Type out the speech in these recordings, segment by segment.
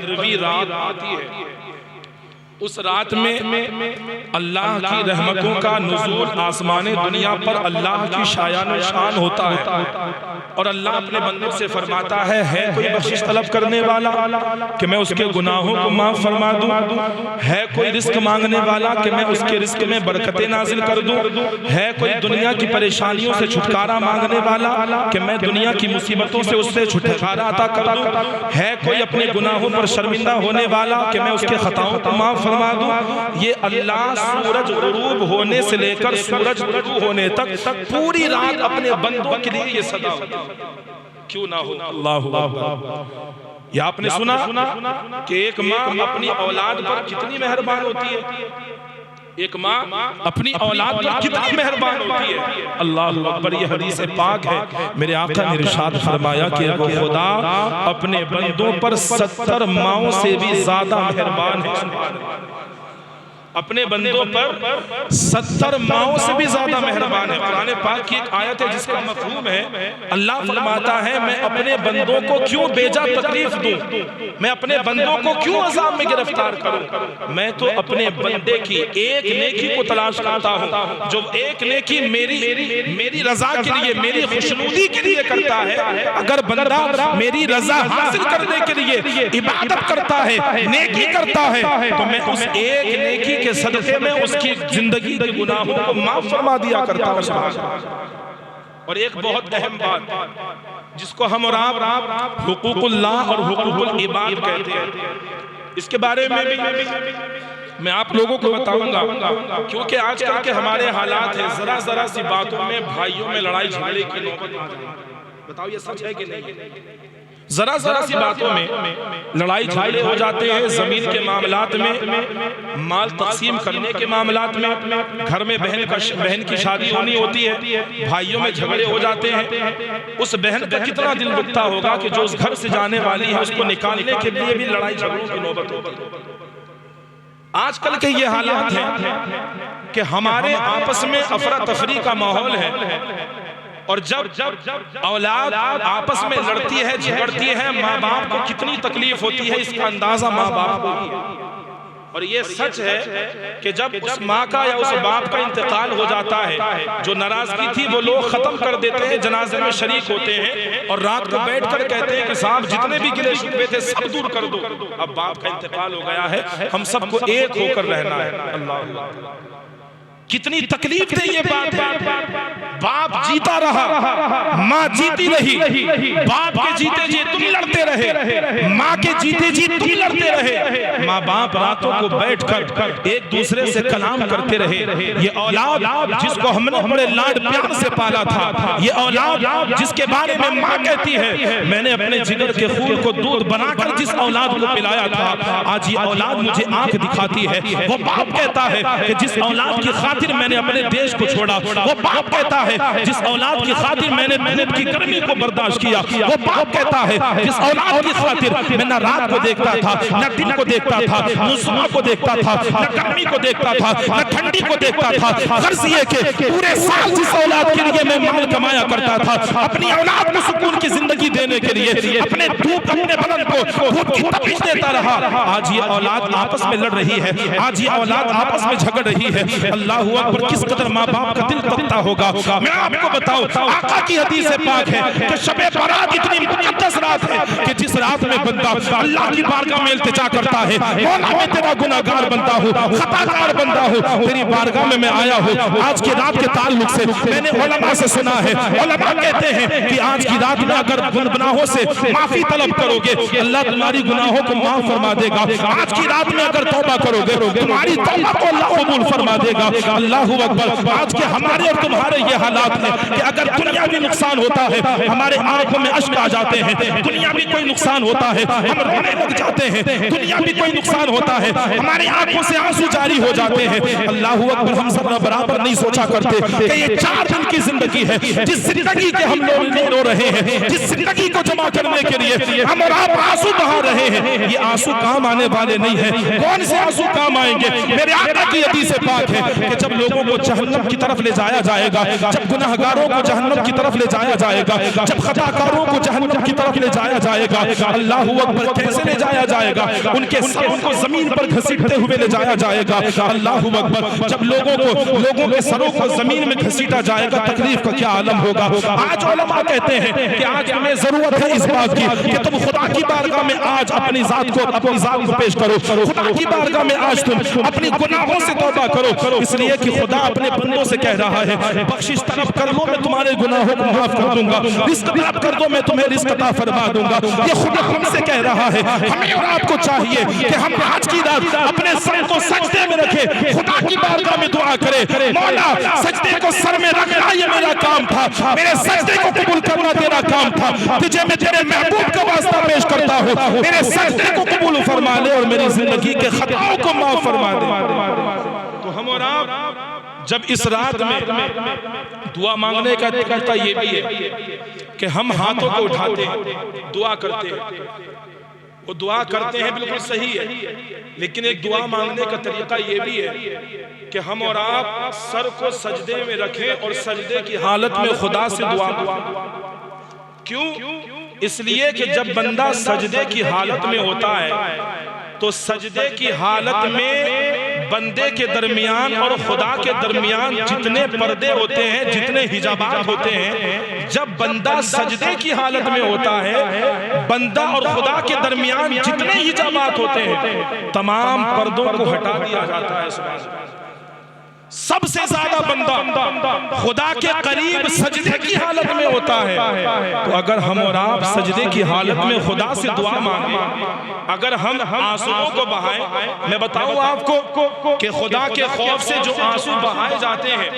15वीं रात आती है, उस रात में अल्लाह की रहमतों का नुज़ूल आसमाने दुनिया पर अल्लाह की शायान शान होता है। और अल्लाह अपने बंदों से फरमाता है कोई बख्शिश तलब करने वाला कि मैं उसके गुनाहों को माफ़ फरमा दूं? है कोई रिस्क मांगने वाला कि मैं उसके रिस्क में बरकतें नाजिल कर दूं? है कोई दुनिया की परेशानियों से छुटकारा मांगने वाला कि मैं दुनिया की मुसीबतों से उससे छुटकारा अता कर दूं? है कोई अपने गुनाहों पर शर्मिंदा होने वाला कि मैं उसके खताओं को माफ़ फरमा दूं? ये अल्लाह सूरज गुरूब होने से लेकर सूरज तुलू होने तक पूरी रात अपने बंदों के लिए ये सदा होती है। क्यों ना हो? अल्लाहु अकबर। या आपने सुना कि एक माँ अपनी औलाद पर कितनी मेहरबान होती है? एक माँ अपनी औलाद पर कितनी मेहरबान होती है? अल्लाहु अकबर। ये हदीस पाक है। मेरे आका ने इरशाद फरमाया कि वो खुदा अपने बंदों पर 70 माओं से भी ज्यादा मेहरबान है। अपने बंदों पर 70 माओं से भी ज्यादा मेहरबान है। कुरान पाक की एक आयत है जिसका मफहूम है, अल्लाह फरमाता है मैं अपने बंदों को क्यों बेजा तकलीफ दूं, मैं अपने बंदों को क्यों अजाब में गिरफ्तार करूं? मैं तो अपने बंदे की एक नेकी को तलाश करता हूं, जो एक नेकी मेरी रजा के लिए, मेरी खुशनुदी के लिए करता है। अगर बंदा मेरी रजा हासिल करने के लिए इबादत करता है, नेकी करता है, तो मैं उस एक नेकी के सदक़े में उसकी जिंदगी के गुनाहों को माफ फरमा दिया करता हूं। और एक बहुत अहम बात जिसको हम और आप हुकूकुल्लाह और हुकूकुल इबाद कहते हैं, इसके बारे में भी मैं आप लोगों को बताऊंगा, क्योंकि आजकल के हमारे हालात हैं, जरा सी बातों में भाइयों में लड़ाई झगड़े की नौबत आ जाए। बताओ ये सच है कि नहीं? जरा सी बातों में लड़ाई झगड़े हो जाते हैं। जमीन के मामलात में, माल तकसीम करने के मामलात में, घर में बहन की शादी होनी होती है, भाइयों में झगड़े हो जाते हैं। उस बहन का कितना दिल दुखता होगा कि जो उस घर से जाने वाली है उसको निकालने के लिए भी लड़ाई झगड़ों की नौबत होती है। आजकल के ये हालात हैं कि हमारे आपस में अफरा तफरी का माहौल है, और जब औलाद आपस में लड़ती है, झगड़ती है, माँ बाप को कितनी तकलीफ होती है इसका अंदाजा माँ बाप को ही। और ये सच है कि जब उस माँ का या उस बाप का इंतकाल हो जाता है, जो नाराजगी थी वो लोग खत्म कर देते हैं, जनाजे में शरीक होते हैं और रात को बैठकर कहते हैं कि साहब जितने भी गिले शिकवे थे सब दूर कर दो, अब बाप का इंतकाल हो गया है, हम सबको एक होकर रहना है। अल्लाह, कितनी तकलीफ थी ये बात है। बाप जीता रहा, माँ जीती रही, बाप के जीते जी तुम लड़ते रहे, माँ के जीते जी तुम लड़ते रहे। माँ बाप रातों को बैठकर एक दूसरे से कलाम करते रहे। ये औलाद जिसको हमने बड़े लाड प्यार से पाला था, ये औलाद जिसके बारे में माँ कहती है मैंने अपने जिगर के खून को दूध बनाकर जिस औलाद को पिलाया था, आज ये औलाद मुझे आंख दिखाती है। वो बाप कहता है कि जिस औलाद की खातिर मैंने अपने देश को छोड़ा, वो बाप कहता है जिस औलाद की खातिर मैंने मेहनत की गर्मी को बर्दाश्त किया, वो बाप कहता है जिस औलाद की खातिर मैं न रात को देखता था, न दिन को देखता था, न सुबह को देखता था, न गर्मी को देखता था, न ठंडी को देखता था। गर्ज ये कि पूरे साल जिस औलाद के लिए मैं माल कमाया करता था, अपनी औलाद को सुकून की जिंदगी देने के लिए अपने धूप अपने बदन को धूप की तपिश देता रहा। आज ये औलाद आपस में लड़ रही है, आज ये औलाद आपस में झगड़ रही है। अल्लाह पर किस कदर माँ बाप का दिल तपता होगा। मैं आपको बताऊं, आका की हदीस पाक है कि शबे बारात इतनी मुकद्दस रात है कि जिस रात में बंदा अल्लाह की बारगाह में इल्तिजा करता है, मौला मैं तेरा गुनाहगार बनता हूँ, खताकार बनता हूँ, तेरी बारगाह में मैं आया हूँ। आज की रात के ताल्लुक से मैंने उलमा से सुना है, उलमा कहते हैं कि आज की रात में अगर गुनाहों से माफी तलब करोगे अल्लाह तुम्हारी गुनाहों को माफ फरमा देगा। आज की रात में अगर तौबा करोगे तुम्हारी तौबा को अल्लाह कबूल फरमा देगा। अल्लाहू अकबर। आज के हमारे और तुम्हारे ये हालात हैं कि अगर दुनिया भी नुकसान होता है हमारे आंखों में अश्क आ जाते हैं, दुनिया भी कोई नुकसान होता है हम रोने लग जाते हैं, दुनिया भी कोई नुकसान होता है हमारी आंखों से आंसू जारी हो जाते हैं। अल्लाहू अकबर। हम सब बराबर नहीं सोचा करते कि ये 4 दिन की जिंदगी है, जिस जिंदगी के हम लोग नहीं रो रहे हैं, जिस जिंदगी को जमा करने के लिए हम और आप आंसू बहा रहे हैं, ये आंसू काम आने वाले नहीं है। कौन से आंसू काम आएंगे? मेरे आका की हदीस पाक है कि जब लोगों को जहन्नम की तरफ ले जाया जाएगा, जब गुनाहगारों को जहन्नम की तरफ ले जाया जाएगा, जब खताकारों को जहन्नम की तरफ ले जाया जाएगा, अल्लाहू अकबर, कैसे ले जाया जाएगा? उनके सरों को जमीन पर घसीटते हुए ले जाया जाएगा। अल्लाहू अकबर, जब लोगों के सरों को जमीन में घसीटा जाएगा, तकलीफ का क्या आलम होगा। आज उलमा कहते हैं कि आज हमें जरूरत है इस बात की कि तुम खुदा की बारगाह में आज अपनी जात को पेश करो, खुदा की बारगाह में आज तुम अपनी गुनाहों से तौबा करो, इसलिए कि खुदा अपने बंदों से कह रहा है, बख्शिश तलब कर लो, मैं तुम्हारे गुनाहों को माफ कर दूंगा, रिस्क तलब कर दो, मैं तुम्हें रिस्क अता फरमा दूंगा। ये खुदा हमसे कह रहा है। हमें और आपको चाहिए कि हम आज की रात अपने सर को सजदे में रखें, खुदा की बारगाह में दुआ करें, मौला सजदे को सर में रखना ये मेरा काम था, मेरे सजदे को कबूल करना तेरा काम था, तुझे मैं तेरे महबूब का वास्ता पेश करता हूँ, मेरे सजदे को कबूल फरमा ले और मेरी जिंदगी के खताओं को माफ फरमा दे। तो हम और आप जब इस रात में दुआ मांगने का तरीका ये भी है कि हम हाथों को उठाते हैं, दुआ करते हैं, वो दुआ करते हैं बिल्कुल सही है, लेकिन एक दुआ मांगने का तरीका ये भी है कि हम और आप सर को सजदे में रखें और सजदे की हालत में खुदा से दुआ मांगें। क्यों? इसलिए कि जब बंदा सजदे की हालत में होता है तो सजदे की हालत में बंदे के दरमियान और खुदा के दरमियान जितने पर्दे होते हैं, जितने हिजाबात होते हैं, जब बंदा सजदे की हालत में होता है, बंदा और खुदा के दरमियान जितने हिजाबात होते हैं, तमाम पर्दों को हटा दिया जाता है। सबसे ज्यादा बंदा खुदा के करीब सजदे की हालत में होता है। तो अगर हम और आप सजदे की हालत में खुदा से दुआ मांगे, अगर हम आंसुओं को बहाएं, मैं बताऊं आपको कि खुदा के खौफ से जो आंसू बहाए जाते हैं,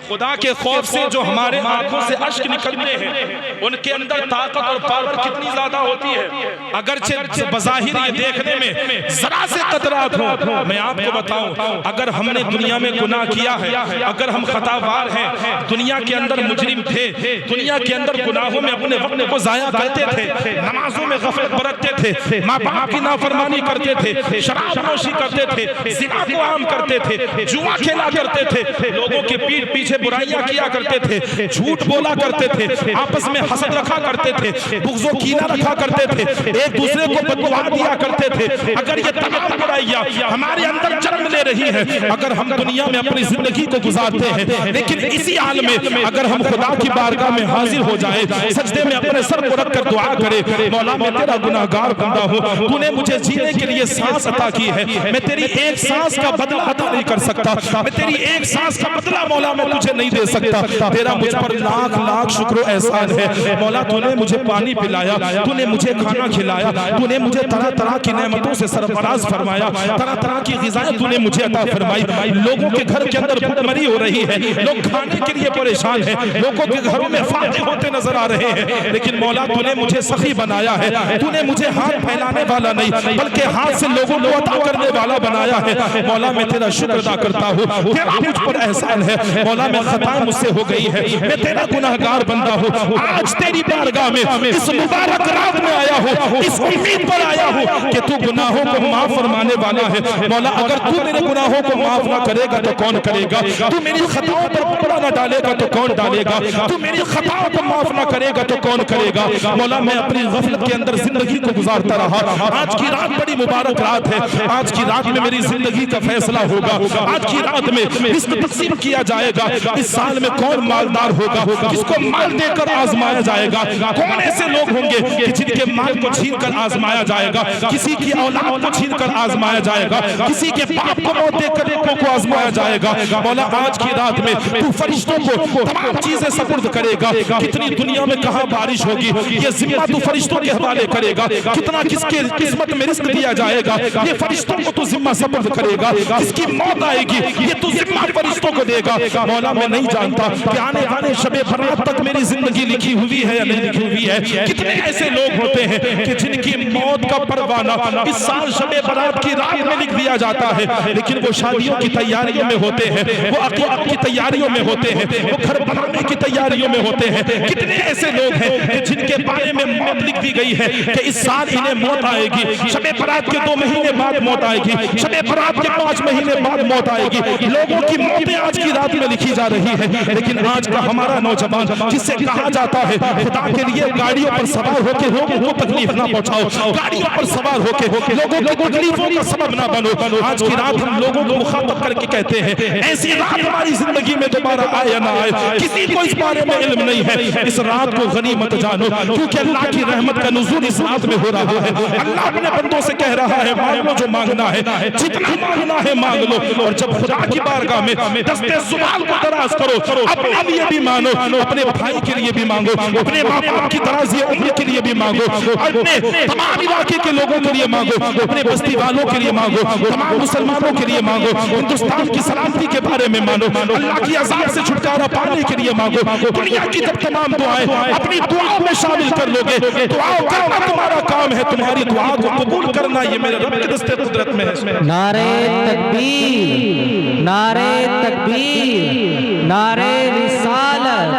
खुदा के खौफ से जो हमारे आंखों से अश्क निकलते हैं, उनके अंदर ताकत और पावर कितनी ज्यादा होती है। अगरचे बज़ाहिर ये देखने में जरा से कतरात हो, मैं आपको बताऊं, अगर हमने दुनिया में गुनाह किया है, अगर हम खतावार हैं, दुनिया के अंदर मुजरिम थे, दुनिया के अंदर गुनाहों में अपने वक्त को जाया करते थे, नमाजों में गफलत बरतते थे, माँ बाप की नाफरमानी करते थे, शराब नोशी करते थे, ज़िना को आम करते थे, जुआ खेला करते थे, लोगों के पीठ पीछे बुराइयां किया करते थे, झूठ बोला करते थे, आपस में हसद रखा करते थे, बुग़्ज़ो कीना रखा करते थे, एक दूसरे को बददुआ दिया करते थे। अगर ये तमाम बुराइयां हमारे अंदर जन्म ले रही है, अगर हम दुनिया में अपनी जिंदगी को गुजारते हैं, लेकिन इसी हाल में अगर हम खुदा की बारगाह में हाजिर हो जाए, सजदे में अपने सर को रखकर दुआ करें, मौला मैं तेरा गुनाहगार बंदा हूँ, तूने मुझे जीने के लिए सांस अता की है, मैं तेरी एक सांस का बदला अता नहीं कर सकता, मैं तेरी एक सांस का बदला मौला मैं तुझे नहीं दे सकता, तेरा मुझ पर लाख लाख शुक्र एहसान है। मौला तूने मुझे पानी पिलाया, तूने मुझे खाना खिलाया, तूने मुझे तरह तरह की नेमतों से सरफराज फरमाया, तरह तरह की ग़िज़ाएं तूने मुझे अता फरमाई। लोगों के घर के अंदर भूखमरी हो रही है, लोग खाने के लिए परेशान हैं, लोगों के घरों में फाके होते नजर आ रहे हैं, लेकिन मौला तूने मुझे सखी बनाया है, तूने मुझे हाथ फैलाने वाला नहीं बल्कि हाथ से लोगों को अता करने वाला बनाया है। मौला मैं तेरा शुक्र अदा करता हूँ, तेरा मुझ पर एहसान है। मौला मैं खताएं मुझसे हो गई है, मैं तेरा गुनाहगार बंदा हूँ, आज तेरी बारगाह में इस मुबारक रात में आया हूँ, इस उम्मीद पर आया हूँ कि तू गुनाहों को माफ फरमाने वाला है। मौला अगर तू मेरे गुनाहों को माफ ना करेगा तो कौन करेगा, तू मेरी खताओं पर कपड़ा न डालेगा तो कौन डालेगा, तू मेरी खताओं को माफ ना करेगा तो कौन करेगा। मौला मैं अपनी गफलत के अंदर जिंदगी को गुजारता रहा, आज की रात बड़ी मुबारक रात है, आज की रात में मेरी जिंदगी का फैसला होगा, आज की रात में रिस्क तकसीम किया जाएगा, इस साल में कौन मालदार होगा, किसको माल देकर आजमाया जाएगा, कौन ऐसे लोग होंगे कि जिनके माल को छीन कर आजमाया जाएगा, किसी की औलाद को छीन कर आजमाया जाएगा, किसी के बाप को मौत देकर लोगों को आजमाया जाएगा। मौला आज की रात में तू फरिश्तों को तमाम चीजें सपुर्द करेगा, कितनी दुनिया में कहां बारिश होगी ये जिम्मा तू फरिश्तों के हवाले करेगा, कितना किसके किस्मत में रिस्क दिया जाएगा ये फरिश्तों को तू जिम्मा सपुर्द करेगा, किसकी मौत आएगी ये तू जिम्मा फरिश्तों को देगा। मौला मौला मैं नहीं जानता कि आने वाले शबे बरात तक मेरी जिंदगी लिखी हुई है या नहीं लिखी हुई है। कितने ऐसे लोग होते हैं कि जिनकी मौत का परवाना इस साल शबे बरात की रात में लिख दिया जाता है, लेकिन वो शादियों की तैयारियों में होते हैं, वो अकीक़त की तैयारियों में होते हैं, वो घर बनाने की तैयारियों में होते हैं। कितने ऐसे लोग हैं कि जिनके बारे में मौत लिख दी गई है कि इस साल इन्हें मौत आएगी, शबे बरात के 2 महीने बाद मौत आएगी, शबे बरात के 5 महीने बाद मौत आएगी। लोगों की मौतें आज की रात में लिखी जा रही है, लेकिन आज का हमारा नौजवान जिससे कहा जाता है खुदा के लिए गाड़ियों पर सवार होकर लोगों को तकलीफ ना पहुंचाओ, गाड़ियों पर सवार होकर लोगों की तकलीफों का सबब ना बनो, आज की रात हम लोगों को मुखातब करके कहते हैं ऐसी रात हमारी जिंदगी में दोबारा आए या ना आए, किसी को इस बारे में इल्म नहीं है। इस रात को गनीमत जानो, क्योंकि अल्लाह की रहमत का नुज़ूल इस रात में हो रहा है। अल्लाह अपने बंदों से कह रहा है मांग लो जो मांगना है, जितना मांगना है मांग लो। और जब खुदा की बारगाह में दस्ते ज़ुबान को दराज करो, अपने लिए भी मांगो, अपने भाई के लिए भी मांगो, अपने माँ बाप की दराज़ी उम्र के लिए भी मांगो, अपने तमाम इलाके के लोगों के लिए मांगो, अपने बस्ती वालों के लिए मांगो, तमाम मुसलमानों के लिए मांगो, हिंदुस्तान की सलामती के बारे में मांगो, अल्लाह की अज़ाब से छुटकारा पाने के लिए मांगो। दुनिया की जब तमाम दुआएं अपनी दुआओं में शामिल कर लोगे, दुआओं करना तुम्हारा काम है, तुम्हारी दुआ को कबूल करना ये मेरे रब के दस्ते कुदरत में है। नारे तकबीर, नारे तकबीर, नारे रिसालत,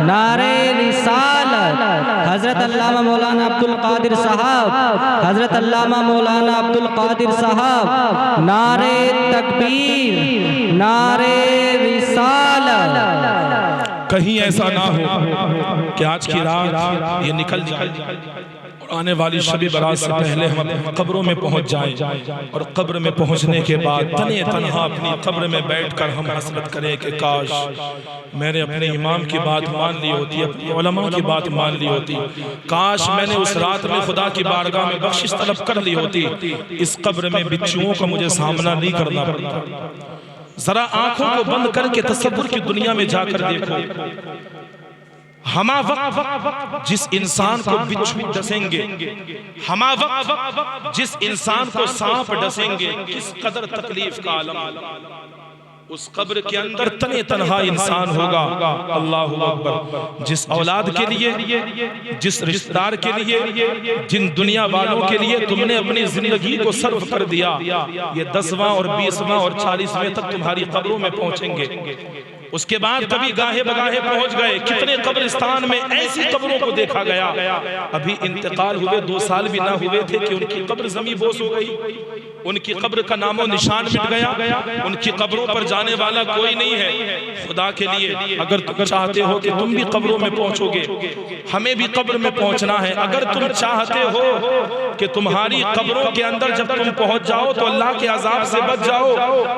नारे रिसालत। हजरत अल्लामा मौलाना अब्दुल कादिर साहब, हजरत अल्लामा मौलाना अब्दुल कादिर साहब, नारे तकबीर, नारे रिसालत। कहीं ऐसा ना हो कि आज की रात ये निकल जाए और आने वाली शबे बरात से पहले हम कब्रों में पहुंच जाएं, और कब्र में पहुंचने के बाद तने तनहा अपनी कब्र में बैठकर हम हसरत करें कि काश मैंने अपने इमाम की बात मान ली होती, अपनी उलमा की बात मान ली होती, काश मैंने उस रात में खुदा की बारगाह में बख्शिश तलब कर ली होती, इस कब्र में बिच्छुओं का मुझे सामना नहीं करना पड़ता। जरा आंखों को बंद करके तसव्वुर की दुनिया में जाकर देखो, हमा वक्त जिस इंसान को बिच्छू डसेंगे, हमा वक्त जिस इंसान को सांप डसेंगे, किस कदर तकलीफ का आलम उस कब्र के अंदर तने तनहा इंसान होगा। अल्लाहु अकबर। जिस औलाद के लिए, जिस रिश्तेदार के लिए, जिन दुनिया वालों के लिए तुमने अपनी जिंदगी को सर्व कर दिया, ये 10वां और 20वां और 40वें तक तुम्हारी कब्रों में पहुंचेंगे। उसके बाद कभी गाहे बगाहे पहुंच गए। कितने कब्रिस्तान में ऐसी कब्रों को देखा गया, अभी इंतकाल हुए 2 साल भी ना हुए थे कि उनकी कब्र जमी बोस हो गई, उनकी कब्र का नामो निशान मिट गया, उनकी कब्रों पर जाने वाला कोई नहीं है। खुदा के लिए अगर तुम चाहते हो कि तुम भी कब्रों में पहुंचोगे, हमें भी कब्र में पहुंचना है। अगर तुम चाहते हो कि तुम्हारी कब्रों के अंदर जब तुम पहुंच जाओ तो अल्लाह के अजाब से बच जाओ,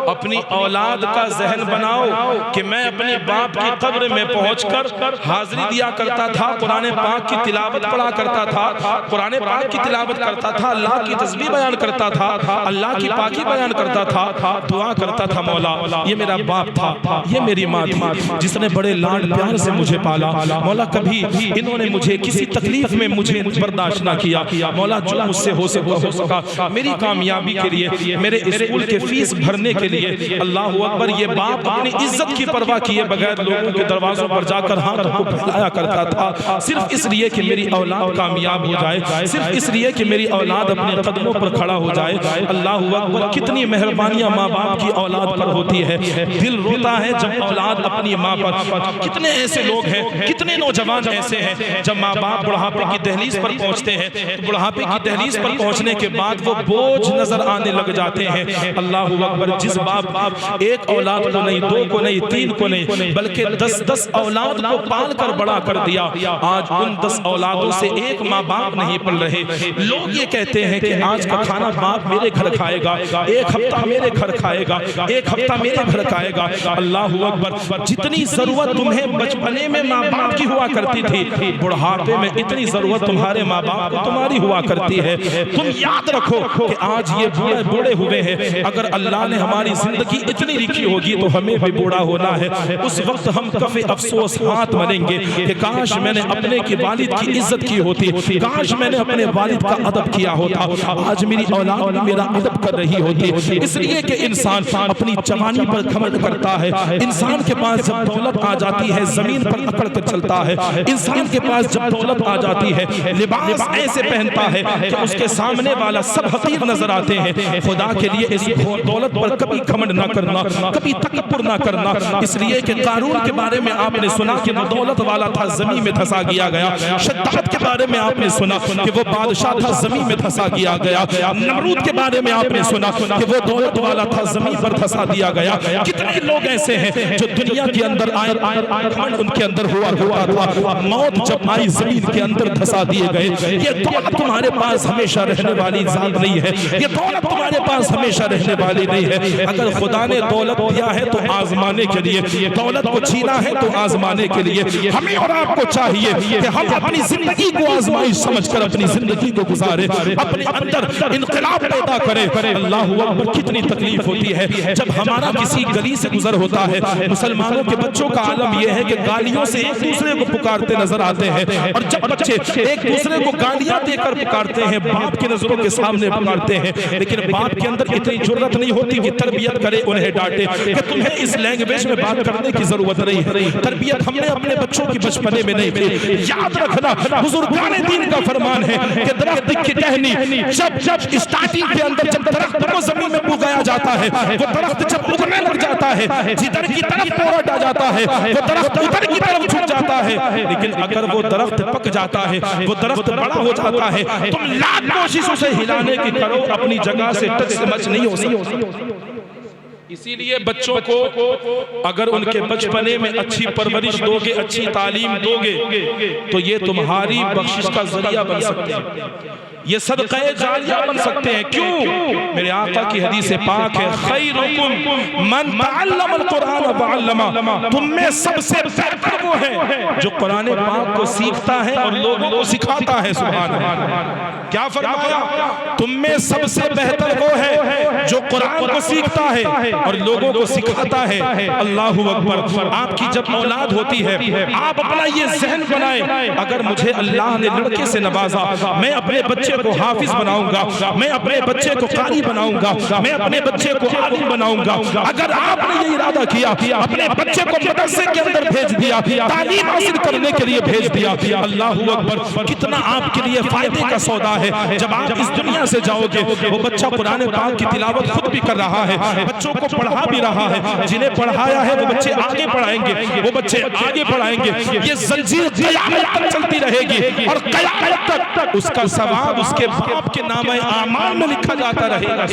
अपनी औलाद का जहन बनाओ कि मैं अपने बाप की कब्र में पहुंचकर हाजिरी दिया करता था, कुरान पाक की तिलावत पढ़ा करता था, कुरान पाक की तिलावत करता था, अल्लाह की तस्बीह बयान करता था, अल्लाह की पाकी बयान करता था, दुआ करता था, मौला ये मेरा बाप था, ये मेरी माँ थी जिसने बड़े लाड प्यार से मुझे पाला, मौला कभी इन्होंने मुझे किसी तकलीफ में मुझे बर्दाश्त ना किया, मौला जो मुझसे हो सका मेरी कामयाबी के लिए, मेरे स्कूल के फीस भरने के लिए, अल्लाह अकबर। ये बाप अपनी इज्जत की परवाह किए बगैर लोगों के दरवाजों पर जाकर हाथ को फैलाया करता था, सिर्फ इसलिए कि मेरी औलाद कामयाब हो जाए, सिर्फ इसलिए कि मेरी औलाद अपने कदमों पर खड़ा हो जाए। अल्लाह अकबर। कितनी मेहरबानियां माँ बाप की औलाद पर होती है, दिल रोता है जब औलाद अपनी माँ पर। कितने ऐसे लोग हैं, कितने नौजवान ऐसे हैं, जब माँ बाप बुढ़ापे की दहलीज पर पहुंचते हैं तो बुढ़ापे की दहलीज पर पहुंचने के बाद वो बोझ नजर आने लग जाते हैं। अल्लाह अकबर। जिस बाप एक औलाद को नहीं, 2 को नहीं, 3 को नहीं, बल्कि 10-10 औलाद को पाल कर बड़ा कर दिया, आज उन 10 औलादों से एक माँ बाप नहीं पल रहे। लोग ये कहते हैं कि आज का खाना बाप मेरे घर खाएगा, एक हफ्ता मेरे घर खाएगा, एक हफ्ता मेरे घर खाएगा। अल्लाह अकबर। जितनी जरूरत तुम्हें बचपने में माँ बाप की हुआ करती थी, बुढ़ापे में इतनी जरूरत तुम्हारे माँ बाप को तुम्हारी हुआ करती है। तुम याद रखो कि आज ये बूढ़े बूढ़े हुए हैं, अगर अल्लाह ने हमारी जिंदगी इतनी लिखी होगी तो हमें भी बूढ़ा होना है। उस वक्त हम कफे अफसोस हाथ मलेंगे कि काश मैंने अपने के वालिद की इज्जत की होती, काश मैंने अपने वालिद का अदब किया होता, आज मेरी औलाद मेरा अदब कर रही होती। इसलिए कि इंसान अपनी जवानी पर घमंड करता है, इंसान के पास जब दौलत आ जाती है जमीन पर अकड़ कर चलता है, इंसान के पास जब दौलत आ जाती है लिबास ऐसे पहनता है कि उसके सामने वाला सब हकीर नजर आते हैं। खुदा के लिए इस दौलत पर कभी घमंड ना करना, कभी तकब्बुर ना करना। इसलिए कि कारून के बारे में आपने सुना कि वो दौलत वाला था, जमीन में धंसा गया गया। शद्दाद के बारे में आपने सुना कि वो बादशाह था, जमीन में धंसा गया गया। नमरूद के बारे में आपने सुना कि वो दौलत वाला था, जमीन पर धंसा दिया गया। कितने लोग ऐसे हैं जो दुनिया के अंदर आए उनके अंदर हुआ था, मौत जब आई जमीन के अंदर धंसा दिए गए। ये दौलत तुम्हारे पास हमेशा रहने वाली जात नहीं है, ये दौलत तुम्हारे पास हमेशा रहने वाली नहीं है। अगर खुदा ने दौलत दिया है तो आजमाने के लिए, दौलत को छीना है तो आजमाने के लिए। हमें और आपको चाहिए कि हम अपनी जिंदगी को आजमाइश समझकर अपनी जिंदगी को गुजारे, अपने अंदर इनकलाब पैदा करें। अल्लाहू अकबर, कितनी तकलीफ होती है जब हमारा किसी गली से गुजर होता है। मुसलमानों के बच्चों का आलम यह है कि गालियों से एक दूसरे को पुकारते नजर आते हैं, और जब बच्चे एक दूसरे को गालियां देकर पुकारते हैं, बाप की नजरों के सामने पुकारते हैं, लेकिन बाप के अंदर इतनी जुर्रत नहीं होती कि तरबियत करे, उन्हें डांटे कि तुम्हें इस लैंग्वेज में बात करने की जरूरत नहीं है। तरबियत हमने अपने बच्चों की बचपने में नहीं की। याद रखना, बुजुर्गाने दीन का फरमान है कि दरख्त की टहनी जब स्टार्टिंग के अंदर जब दरख्त को जमीन में उगाया जाता है, वो दरख्त जब उगने लग जाता है, जिधर की तरफ मोड़ आ जाता है, वो दरख्त उधर की तरफ झुक जाता है। लेकिन अगर वो दरख्त पक जाता है, वो दरख्त बड़ा हो जाता है, तुम लाख कोशिशों से हिलाने की करो, अपनी जगह से टच से मच नहीं हो सकती। इसीलिए बच्चों को अगर उनके बचपने में अच्छी परवरिश दोगे, अच्छी तालीम दोगे, तो ये तुम्हारी बख्शिश का जरिया बन सकते हैं, ये सदक़े जारिया बन सकते हैं। क्यों? मेरे आका की हदीस पाक है, खैरुकुम मन तअल्लमल कुरान व अल्लमा, तुम में सबसे बेहतर वो है जो कुरान पाक को सीखता है और लोगों को सिखाता है। सुभान अल्लाह, क्या फरमाया? तुम में सबसे बेहतर वो है जो कुरान को सीखता है और लोगों को सिखाता है। अल्लाहु अकबर। आपकी जब औलाद होती है, आप अपना ये ज़हन बनाएं, अगर मुझे अल्लाह ने लड़के से नवाजा, मैं अपने बच्चे को हाफिज बनाऊंगा, मैं अपने बच्चे को कारी बनाऊंगा, मैं अपने बच्चे को आलिम बनाऊंगा। अगर आपने ये इरादा किया, अपने बच्चे को मदरसे के अंदर भेज दिया, तालीम हासिल करने के लिए भेज दिया, अल्लाहु अकबर, कितना आपके लिए फायदे का सौदा है। जब आप इस दुनिया से जाओगे, वो बच्चा कुरान पाक की तिलावत खुद भी कर रहा है, बच्चों को पढ़ा भी रहा है, जिन्हें पढ़ाया है वो बच्चे आगे पढ़ाएंगे, वो बच्चे आगे पढ़ाएंगे। ये जंजीर क़यामत तक चलती रहेगी और क़यामत तक उसका सवाब उसके बाप के नामे आमाल में लिखा जाता रहेगा।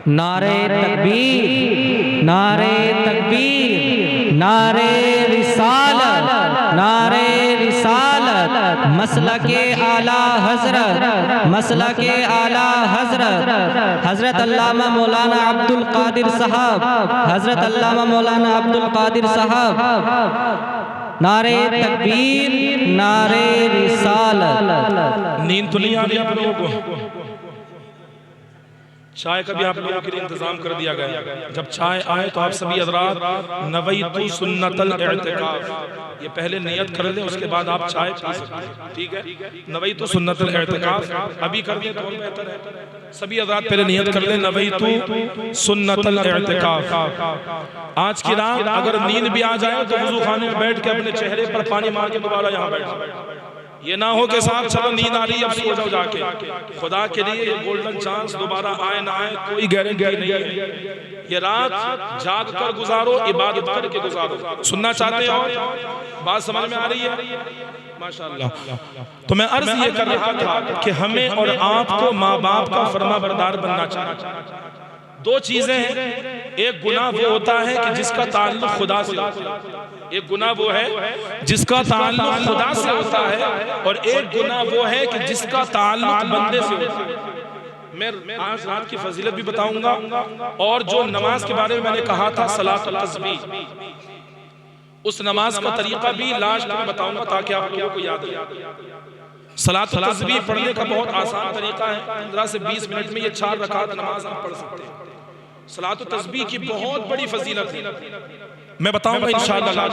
नारे तकबीर, नारे तकबीर, नारे रिसालत, नारे रिसालत, मसलके आला हजरत, मसलके आला हजरत, हजरत अल्लामा मौलाना अब्दुल कादिर साहब, हजरत अल्लामा मौलाना अब्दुल कादिर साहब। नारे तकबीर, नारे रिसालत। नींद तो नहीं आ रही आप लोगों को? चाय का भी आप लोगों के लिए इंतजाम कर दिया गया। जब चाय आए तो आप सभी हज़रात नवैतु सुन्नतल इअ्तिकाफ, ये पहले नियत कर लें, उसके बाद आप चाय पी सकते हैं। ठीक है? नवैतु सुन्नतल इअ्तिकाफ अभी कर दें तो बेहतर है। सभी हज़रात पहले नियत कर लें, नवैतु सुन्नतल इअ्तिकाफ। आज की रात अगर नींद भी आ जाए तो वुज़ू खाने में बैठ के अपने चेहरे पर पानी मार के दोबारा यहाँ बैठ जाए। ये ना हो कि साहब चलो नींद आ रही है अब सो जाओ जाके। खुदा के लिए ये गोल्डन चांस दोबारा आए ना आए कोई गारंटी नहीं है। ये रात जाग कर गुजारो, इबादत करके गुजारो। सुनना चाहते हो? बात समझ में आ रही है? माशाअल्लाह। तो मैं अर्ज ये कर रहा था कि हमें और आपको माँ बाप का फरमाबरदार बनना चाहिए। दो चीजें हैं, एक गुनाह वो होता है कि जिसका ताल्लुक खुदा से होता है, एक गुनाह वो है जिसका ताल्लुक खुदा से होता है, और एक गुनाह वो है कि जिसका ताल्लुक बंदे से होता है। मैं आज रात की फजीलत भी बताऊंगा, और जो नमाज के बारे में मैंने कहा था सलातुल तस्बीह, उस नमाज का तरीका भी लास्ट में बताऊंगा ताकि आप लोगों को याद रहे। सलात तस्बीह पढ़ने का बहुत आसान तरीका है, 15 से 20 मिनट में ये 4 रकात नमाज आप पढ़ सकते हैं। सलात तस्बीह की बहुत बड़ी फजीलत है, मैं बताऊंगा इंशाअल्लाह।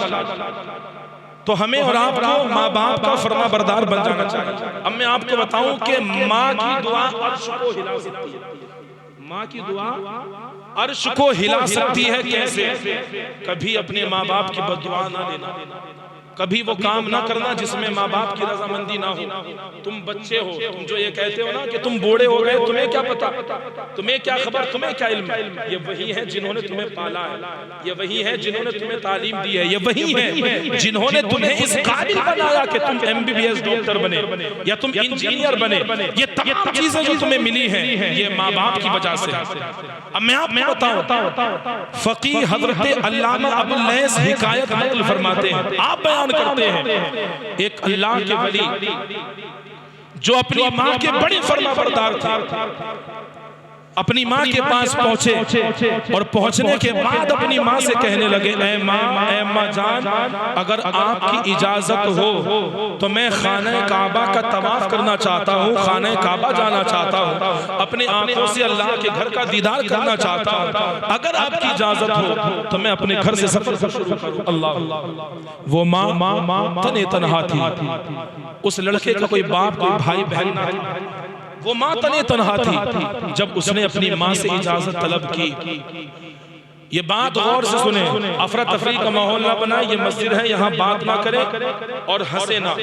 तो हमें और आपको माँ बाप का फरमा बरदार बन जाना चाहिए। अब मैं आपको बताऊं कि माँ की दुआ अर्श को हिला सकती है। माँ की दुआ अर्श को हिला सकती है। कैसे? कभी अपने माँ बाप की बददुआ ना लेना, कभी वो काम ना करना जिसमें माँ बाप की रजामंदी ना हो। तुम बच्चे हो, तुम जो ये कहते हो ना कि तुम बूढ़े हो गए, तुम्हें क्या पता, तुम्हें क्या खबर, तुम्हें क्या इल्म। ये वही है जिन्होंने तुम्हें पाला है, ये वही है जिन्होंने तुम्हें तालीम दी है, ये वही है जिन्होंने तुम्हें इस काबिल बनाया कि तुम MBBS डॉक्टर बने या तुम इंजीनियर बने। ये तमाम चीजें जो तुम्हें मिली हैं ये माँ बाप की वजह से। अब मैं आपको बताऊं, फकीह हजरत अल्लामा अबुल लैस हिकायत नकल फरमाते हैं, आप बयान करते हैं, एक अल्लाह के वली जो अपनी माँ के बड़े फरमाबरदार थे, अपनी माँ के पास पहुंचे और पहुंचने के बाद अपनी माँ से कहने लगे, ऐ माँ जान, अगर आपकी इजाजत हो तो मैं खाने काबा का तवाफ करना चाहता हूँ, खाने काबा जाना चाहता हूँ, अपने आंखों से अल्लाह के घर का दीदार करना चाहता हूँ। अगर आपकी इजाजत हो तो मैं अपने घर से सफर शुरू करूँ। अल्लाह, वो माँ तने तनहा थी, उस लड़के का कोई बाप कोई भाई बहन ना था, वो माँ तने तनहा थी। जब उसने अपनी माँ से इजाजत तलब की, ये बात गौर से सुने, अफरा तफरी का माहौल ना बनाए, ये मस्जिद है, यहाँ बात ना करें और हंसे ना,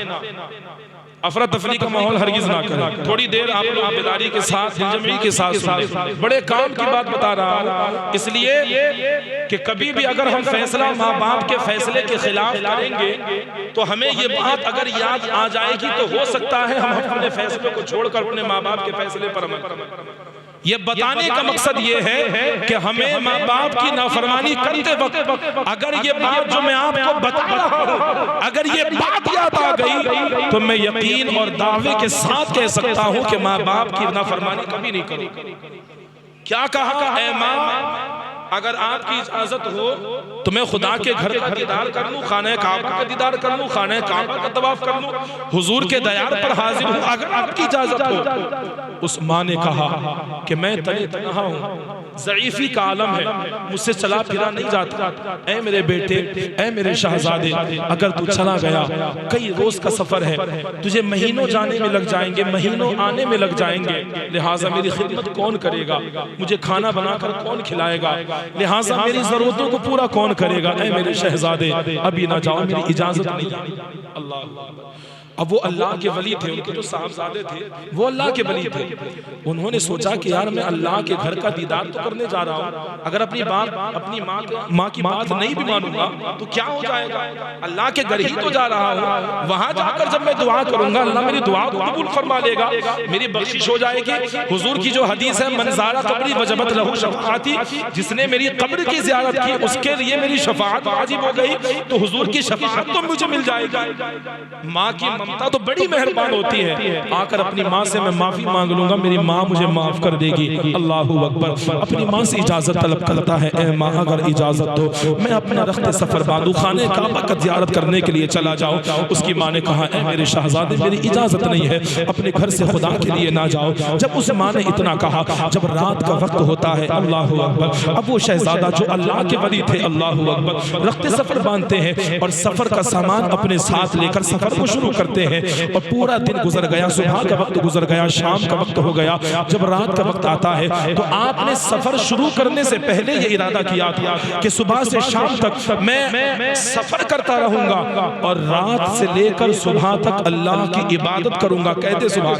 अफरा तफरी का माहौल हरगिज ना करें। थोड़ी देर आप लोग बेदारी के साथ, दिलजमी के साथ सुने, बड़े काम की बात बता रहा हूँ, इसलिए कि कभी भी अगर हम फैसला माँ बाप के फैसले के खिलाफ करेंगे तो हमें ये बात अगर याद आ जाएगी तो हो सकता है हम अपने फैसले को छोड़कर अपने माँ बाप के फैसले पर अमल करें। ये बताने का मकसद ये है कि हमें माँ बाप की नाफरमानी करते वक्त अगर ये बात जो मैं आपको बता रहा हूँ, अगर ये बात याद आ गई तो मैं यकीन और दावे के साथ कह सकता हूँ कि माँ बाप की नाफरमानी कभी नहीं करूँगा। क्या कहा? ऐ माँ, अगर आपकी इजाजत हो तो मैं खुदा के घर का दीदार कर लूं, खाने काबा का दीदार कर लूं, खाने काबा का तवाफ कर लूं, हुजूर के दयार पर हाजिर हूं, अगर आपकी इजाजत हो। उस माँ ने कहा कि मैं तने तनहा हूं, ज़ईफ़ी का आलम है, मुझसे चला फिरा नहीं जाता। ऐ मेरे बेटे, ऐ मेरे शहजादे, अगर तू चला गया, कई रोज का सफर है, तुझे महीनों जाने में लग जाएंगे, महीनों आने में लग जाएंगे, लिहाजा मेरी खिदमत कौन करेगा, मुझे खाना बनाकर कौन खिलाएगा, लिहाजा मेरी जरूरतों को पूरा कौन करेगा। ऐ मेरे शहजादे, अभी ना जाओ, मेरी इजाजत नहीं। अल्लाह, अब वो अल्लाह के वली थे, उनके जो साहबजादे थे वो अल्लाह के वली थे। उन्होंने सोचा कि यार मैं अल्लाह के घर का दीदार तो करने जा रहा हूँ, अगर अपनी माँ की बात नहीं भी मानूंगा तो क्या हो जाएगा, अल्लाह के घर ही तो जा रहा हूँ, वहां जाकर जब मैं दुआ करूंगा अल्लाह मेरी दुआ को कबूल फरमा लेगा, मेरी बख्शिश हो जाएगी। हुजूर की जो हदीस है, मंज़ारा कब्री वजबत लहू शफाअती, जिसने मेरी कब्र की ज़ियारत की उसके लिए मेरी शफाअत वाजिब हो गई, तो हुजूर की शफाअत तो मुझे मिल जाएगी। माँ की ममता तो बड़ी मेहरबान होती है, आकर अपनी माँ से मैं माफी मांग लूंगा, मेरी माँ मुझे माफ कर देगी। अल्लाहू अकबर। अपनी माँ से इजाजत तलब करता है, ऐ माँ अगर इजाजत दो मैं अपना रख्ते सफर बांधू, खाने काबा का ज़ियारत करने के लिए चला जाऊं। उसकी माँ ने कहा, ऐ मेरे शहजादे, मेरी इजाजत नहीं है, अपने घर से खुदा के लिए ना जाओ। जब उस माँ ने इतना कहा, जब रात का वक्त होता है, अल्लाहू अकबर, अब वो शहजादा जो अल्लाह के वली थे, अल्लाहू अकबर, रख्ते सफर बांधते हैं और सफर का सामान अपने साथ लेकर सफर को शुरू करते हैं। और पूरा दिन गुजर गया, सुबह का वक्त गुजर गया, शाम का वक्त हो गया, जब रात का वक्त आता है तो आपने सफर शुरू करने से पहले ये इरादा किया था कि सुबह से शाम तक मैं सफर करता रहूंगा और रात से लेकर सुबह तक अल्लाह की इबादत करूंगा। कहते सुबह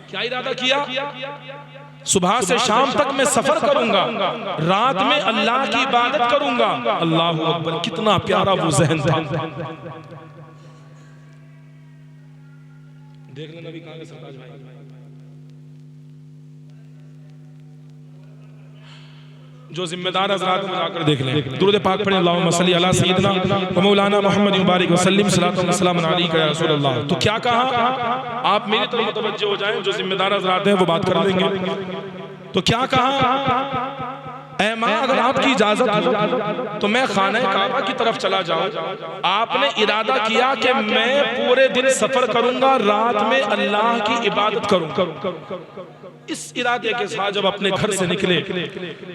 क्या इरादा किया? सुबह से शाम तक मैं सफर करूंगा, रात में अल्लाह की इबादत करूंगा। अल्लाहू अकबर, कितना प्यारा वो ज़हन था। देख लेना भी कहां सरताज भाई, जो जिम्मेदार हज़रात में जाकर देख लें। दुरूद पाक पढ़ें, अल्लाहुम्मा सल्ली अला सय्यिदना व मौलाना मुहम्मद मुबारक वसल्लम सल्लल्लाहु अलैहि अलैका या रसूल अल्लाह। तो क्या कहा? आप मेरी तरफ मुतवज्जो हो जाएं, जो जिम्मेदार हज़रात हैं वो बात कर लेंगे। तो क्या कहा? ऐ माँ अगर आपकी इजाजत हो तो मैं खाने काबा की तरफ चला जाऊं। आपने इरादा किया कि मैं पूरे दिन सफर करूंगा, रात में अल्लाह की इबादत करूंगा। इस इरादे के साथ जब अपने घर से निकले,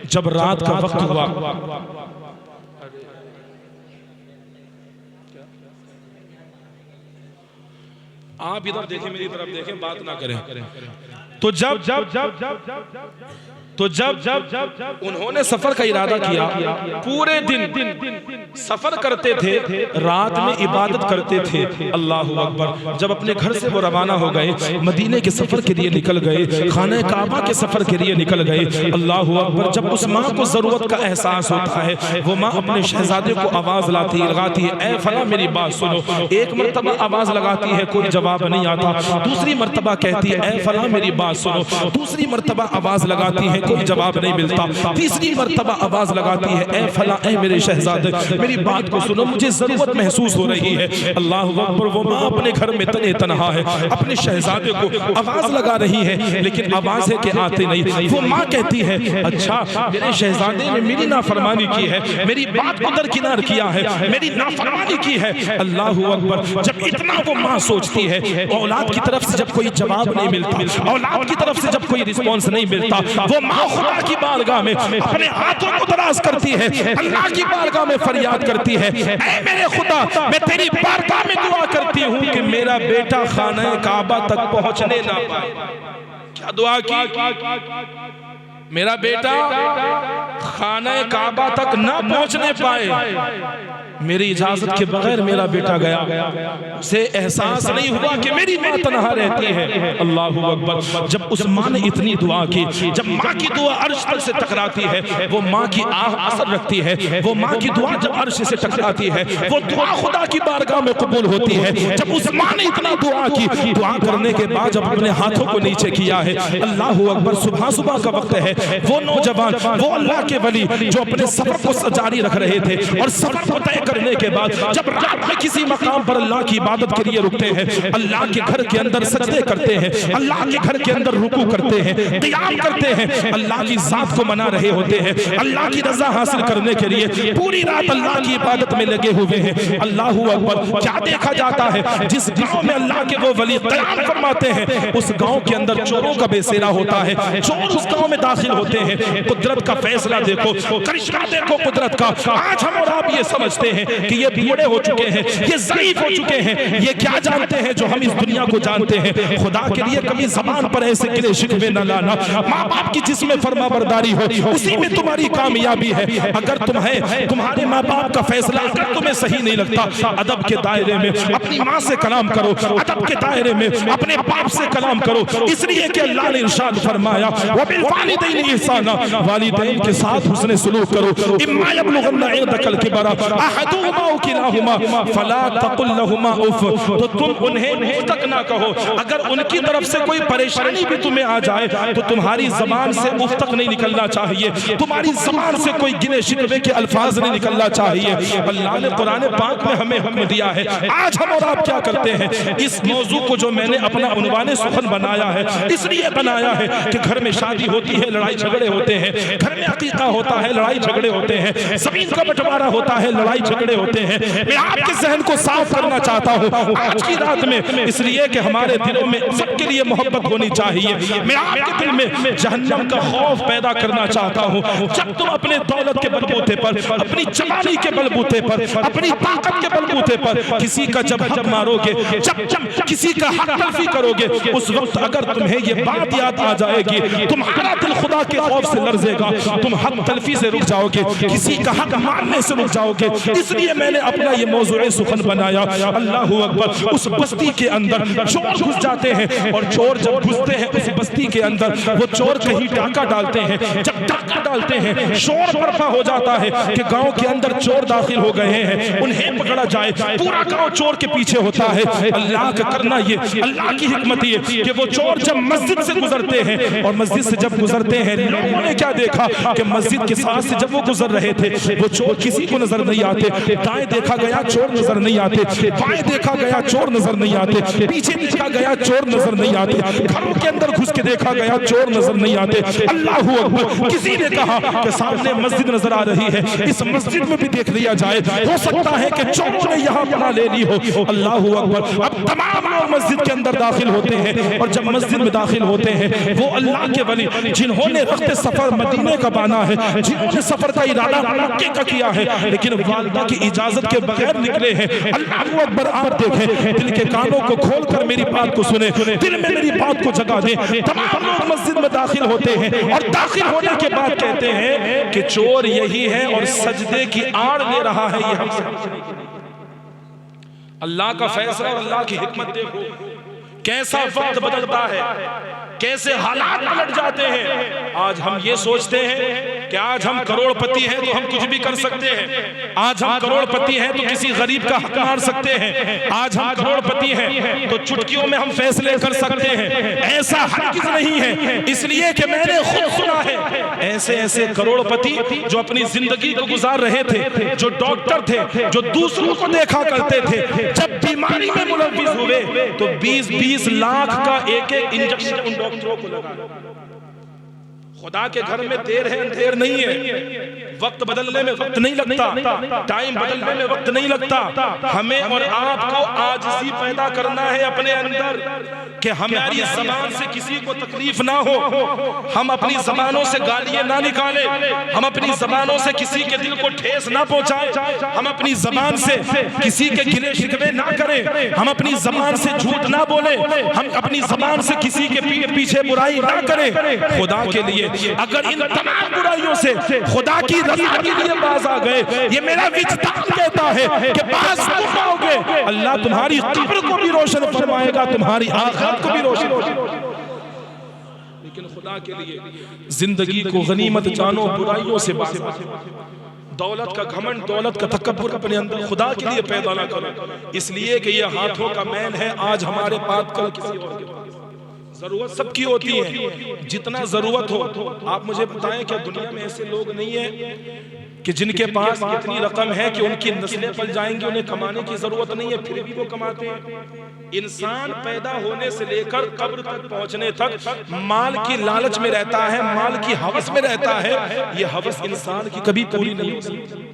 जब रात का वक्त हुआ, आप इधर देखें, मेरी तरफ देखें, बात ना करें। तो जब उन्होंने सफर का इरादा किया, पूरे दिन सफर करते थे, रात में इबादत करते थे। अल्लाहु अकबर। जब अपने घर से वो रवाना हो गए, मदीने के सफर के लिए निकल गए, खाने काबा के सफर के लिए निकल गए। अल्लाहु अकबर। जब उस माँ को जरूरत का एहसास होता है, वो माँ अपने शहजादे को आवाज लगाती है, ऐ फला मेरी बात सुनो। एक मर्तबा आवाज लगाती है, कोई जवाब नहीं आता। दूसरी मर्तबा कहती है, ऐ फला मेरी बात सुनो। दूसरी मर्तबा आवाज लगाती है, कोई जवाब नहीं मिलता। तीसरी मर्तबा आवाज लगाती है, ऐ फला, ऐ मेरे शहजादे मेरी बात को सुनो, मुझे जरूरत महसूस हो रही है। अल्लाह अकबर। वो माँ अपने घर में तने तनहा है, अपने शहजादे को आवाज लगा रही है, लेकिन आवाज है कि आते नहीं। वो माँ कहती है, अच्छा मेरे शहजादे ने मेरी नाफरमानी की है, मेरी बात को दरकिनार किया है, मेरी नाफरमानी की है। अल्लाह अकबर। जब इतना वो माँ सोचती है, औलाद की तरफ से जब कोई जवाब नहीं मिलता, औलाद की तरफ से जब कोई रिस्पॉन्स नहीं मिलता, वो माँ खुदा की बारगाह में अपने हाथों को दराज करती है, अल्लाह की बारगाह में फरियाद करती है, ऐ मेरे खुदा, मैं तेरी बारगाह में दुआ करती हूँ कि मेरा बेटा खाने काबा तक पहुंचने ना पाए। क्या दुआ की? मेरा बेटा खाने काबा तक ना पहुंचने पाए। मेरी इजाजत के बगैर मेरा बेटा गया, उसे एहसास नहीं हुआ कि मेरी माँ तन्हा रहती है। अल्लाहु अकबर। जब उस माँ ने इतनी दुआ की, जब माँ की दुआ अर्श से टकराती है, वो माँ की आह असर रखती है, वो माँ की दुआ जब अर्श से टकराती है, वो दुआ खुदा की बारगाह में कबूल होती है। जब उस माँ ने इतना दुआ की, दुआ करने के बाद जब अपने हाथों को नीचे किया है, अल्लाहु अकबर। सुबह सुबह का वक्त है, वो नौजवान, वो अल्लाह के वली जो अपने सफर को जारी रख रहे थे, और सफर को तय करने के बाद जब रात में किसी मकाम पर अल्लाह की इबादत के लिए रुकते हैं, अल्लाह के घर के अंदर सजदे करते हैं, अल्लाह के घर के अंदर रुकू करते हैं, क़ियाम करते हैं, अल्लाह की जात को मना रहे होते हैं, अल्लाह की रजा हासिल करने के लिए पूरी रात अल्लाह की इबादत में लगे हुए हैं। अल्लाहु अकबर। क्या देखा जाता है, जिस गांव में अल्लाह के वो वली क़याम फरमाते हैं, उस गांव के अंदर चोरों का बेसेरा होता है, चोर उस गांव में दाखिल होते हैं। कुदरत का फैसला देखो, करिश्मा देखो कुदरत का। आज हम और आप ये समझते हैं कि ये बूढ़े हो चुके हैं, ये ज़ईफ हो चुके हैं, ये क्या जानते हैं जो हम इस दुनिया को जानते हैं। खुदा के लिए कभी ज़बान पर ऐसे गिले शिकवे न लाना। माँ बाप की जिसमें फर्मा बरदारी हो, उसी में तुम्हारी कामयाबी है। अगर तुम्हारे माँ बाप का फैसला अगर तुम्हें सही नहीं लगता, अदब के दायरे में अपनी माँ से कलाम करो, अदब के दायरे में अपने बाप से कलाम करो, इसलिए कि अल्लाह ने इरशाद फरमाया, वबिल वालिदैन ihsana, वालिदैन के साथ हुस्न सलूक करो। इम्मा यबलुगन्ना इंदकल किबरा अहदुहुमा औ किलाहुमा फला तकुल लहुमा उफ। तो तुम उन्हें मुंह तक ना कहो। अगर उनकी तरफ से कोई परेशानी भी तुम्हें आ जाए तो तुम्हारी जबान से उफ तक नहीं निकलना चाहिए, तुम्हारी जबान से कोई गिले शिकवे के अल्फाज नहीं निकलना चाहिए। अल्लाह ने कुरान पाक में हमें हुक्म दिया है। आज हम और आप क्या करते हैं, इस मौजू को जो मैंने अपना उन्वाने सुखन बनाया है, इसलिए बनाया है कि घर में शादी होती है, लड़ाई झगड़े होते हैं, घर में अकीका होता है, लड़ाई झगड़े होते हैं, जमीन का बंटवारा होता है, लड़ाई झगड़े होते हैं। मैं आपके जहन को साफ करना चाहता हूँ आज की रात में, इसलिए कि हमारे दिलों में सबके लिए मोहब्बत होनी चाहिए। मैं आपके दिल में जहन्नम का खौफ पैदा करना चाहता हूँ। जब तुम अपने दौलत के बलबूते पर, अपनी जवानी के बलबूते पर, अपनी ताकत के बलबूते पर किसी का जब हक मारोगे, जब किसी का हक तलफी करोगे, उस वक्त अगर तुम्हें ये बात याद आ जाएगी, तुम्हारा दिल खुदा के खौफ से लरजेगा, तुम हक तलफी से रुक जाओगे, किसी का हक मानने से रुक जाओगे। इसलिए मैंने अपना ये मौज़ूए सुखन बनाया। अल्लाहु अकबर। उस बस्ती के अंदर चोर घुस जाते हैं, और चोर जब घुसते हैं उस बस्ती के अंदर, वो चोर कहीं डाका डालते हैं। जब डाका डालते हैं, शोर बर्पा हो जाता है कि गांव के अंदर चोर दाखिल हो गए हैं, उन्हें पकड़ा जाए। पूरा गांव चोर के पीछे होता है। अल्लाह का करना ये, अल्लाह की हिकमत ये कि वो चोर जब मस्जिद से गुजरते हैं, और मस्जिद से जब गुजरते हैं, लोगों ने क्या देखा कि मस्जिद के साथ से जब वो गुजर रहे थे, वो चोर किसी को नजर नहीं आते। दाएं देखा गया चोर नजर नहीं आते, बाएं देखा गया चोर नजर नहीं आते, पीछे देखा गया चोर नजर नहीं आते, घरों के अंदर घुस के देखा गया चोर नजर नहीं आते। अल्लाह अकबर। किसी ने कहा कि सामने मस्जिद नजर आ रही है, इस मस्जिद में भी देख लिया जाए, हो सकता है कि चोरों ने यहाँ पनाह ले ली हो। अल्लाह अकबर। अब तमाम लोग मस्जिद के अंदर दाखिल होते हैं और जब मस्जिद में दाखिल होते हैं वो अल्लाह के वली जिन्होंने रफ्ते सफर मदीने का बाना है, जिन्होंने सफर का इरादा मक्के का किया है, लेकिन वालिदा की इजाजत के बगैर निकले हैं। अल्लाह अकबर। आप देखें, दिल के कानों को खोलकर मेरी बात को सुने, दिल में मेरी बात को जगा दें। तमाम लोग मस्जिद में दाखिल होते हैं और दाखिल होने के बाद कहते हैं कि चोर यही है और सजदे की आड़ ले रहा है। ये हमसे अल्लाह का फैसला और अल्लाह की हिकमत देखो, कैसा वक्त बदलता है, कैसे हालात पलट जाते हैं। आज हम ये सोचते हैं कि आज हम करोड़पति हैं तो हम कुछ भी कर सकते हैं, आज हम करोड़पति हैं तो किसी गरीब का हक मार सकते हैं, आज हम करोड़पति हैं तो चुटकियों में हम फैसले कर सकते हैं। ऐसा हरगिज़ नहीं है, इसलिए कि मैंने खुद सुना है ऐसे ऐसे करोड़पति जो अपनी जिंदगी को गुजार रहे थे, जो डॉक्टर थे, जो दूसरों को देखा करते थे, जब बीमारी में मुलव्विस हुए तो 20-20 लाख का एक इंजेक्शन उन डॉक्टरों को लगा। खुदा के घर में देर है अंधेर नहीं है, वक्त बदलने में वक्त नहीं लगता, टाइम बदलने में वक्त नहीं लगता। हमें और आपको आजिज़ी पैदा करना है अपने अंदर कि हमारी ज़बान से किसी को तकलीफ ना हो, हम अपनी ज़बानों से गालियां ना निकालें, हम अपनी ज़बानों से किसी के दिल को ठेस ना पहुंचाएं, हम अपनी ज़बान से किसी के गिले शिकवे ना करें, हम अपनी ज़बान से झूठ ना बोलें, हम अपनी ज़बान से किसी के पीछे बुराई ना करें। खुदा के लिए अगर इन तमाम बुराइयों से खुदा की रज़ा के लिए बाज आ गए, ये मेरा विजदान कहता है कि बाज तुम आओगे, अल्लाह तुम्हारी कब्र को भी रोशन फरमाएगा, तुम्हारी आखिरत को भी रोशन। लेकिन खुदा के लिए जिंदगी को गनीमत जानो, बुराइयों से बाज। दौलत का घमंड, दौलत का तकब्बुर अपने अंदर खुदा के लिए पैदा ना करो, इसलिए कि ये हाथों का मैल है आज हमारे पास, कल किसी और के पास। जरूरत सबकी होती है, जितना जरूरत हो। आप मुझे बताएं क्या दुनिया में ऐसे लोग नहीं है कि जिनके पास इतनी रकम है कि उनकी नस्लें पल जाएंगी, उन्हें कमाने की जरूरत नहीं है, फिर भी वो कमाते हैं। इंसान पैदा होने से लेकर कब्र तक पहुंचने तक माल की लालच में रहता है, माल की हवस में रहता है। ये हवस इंसान की कभी पूरी नहीं हो सकती।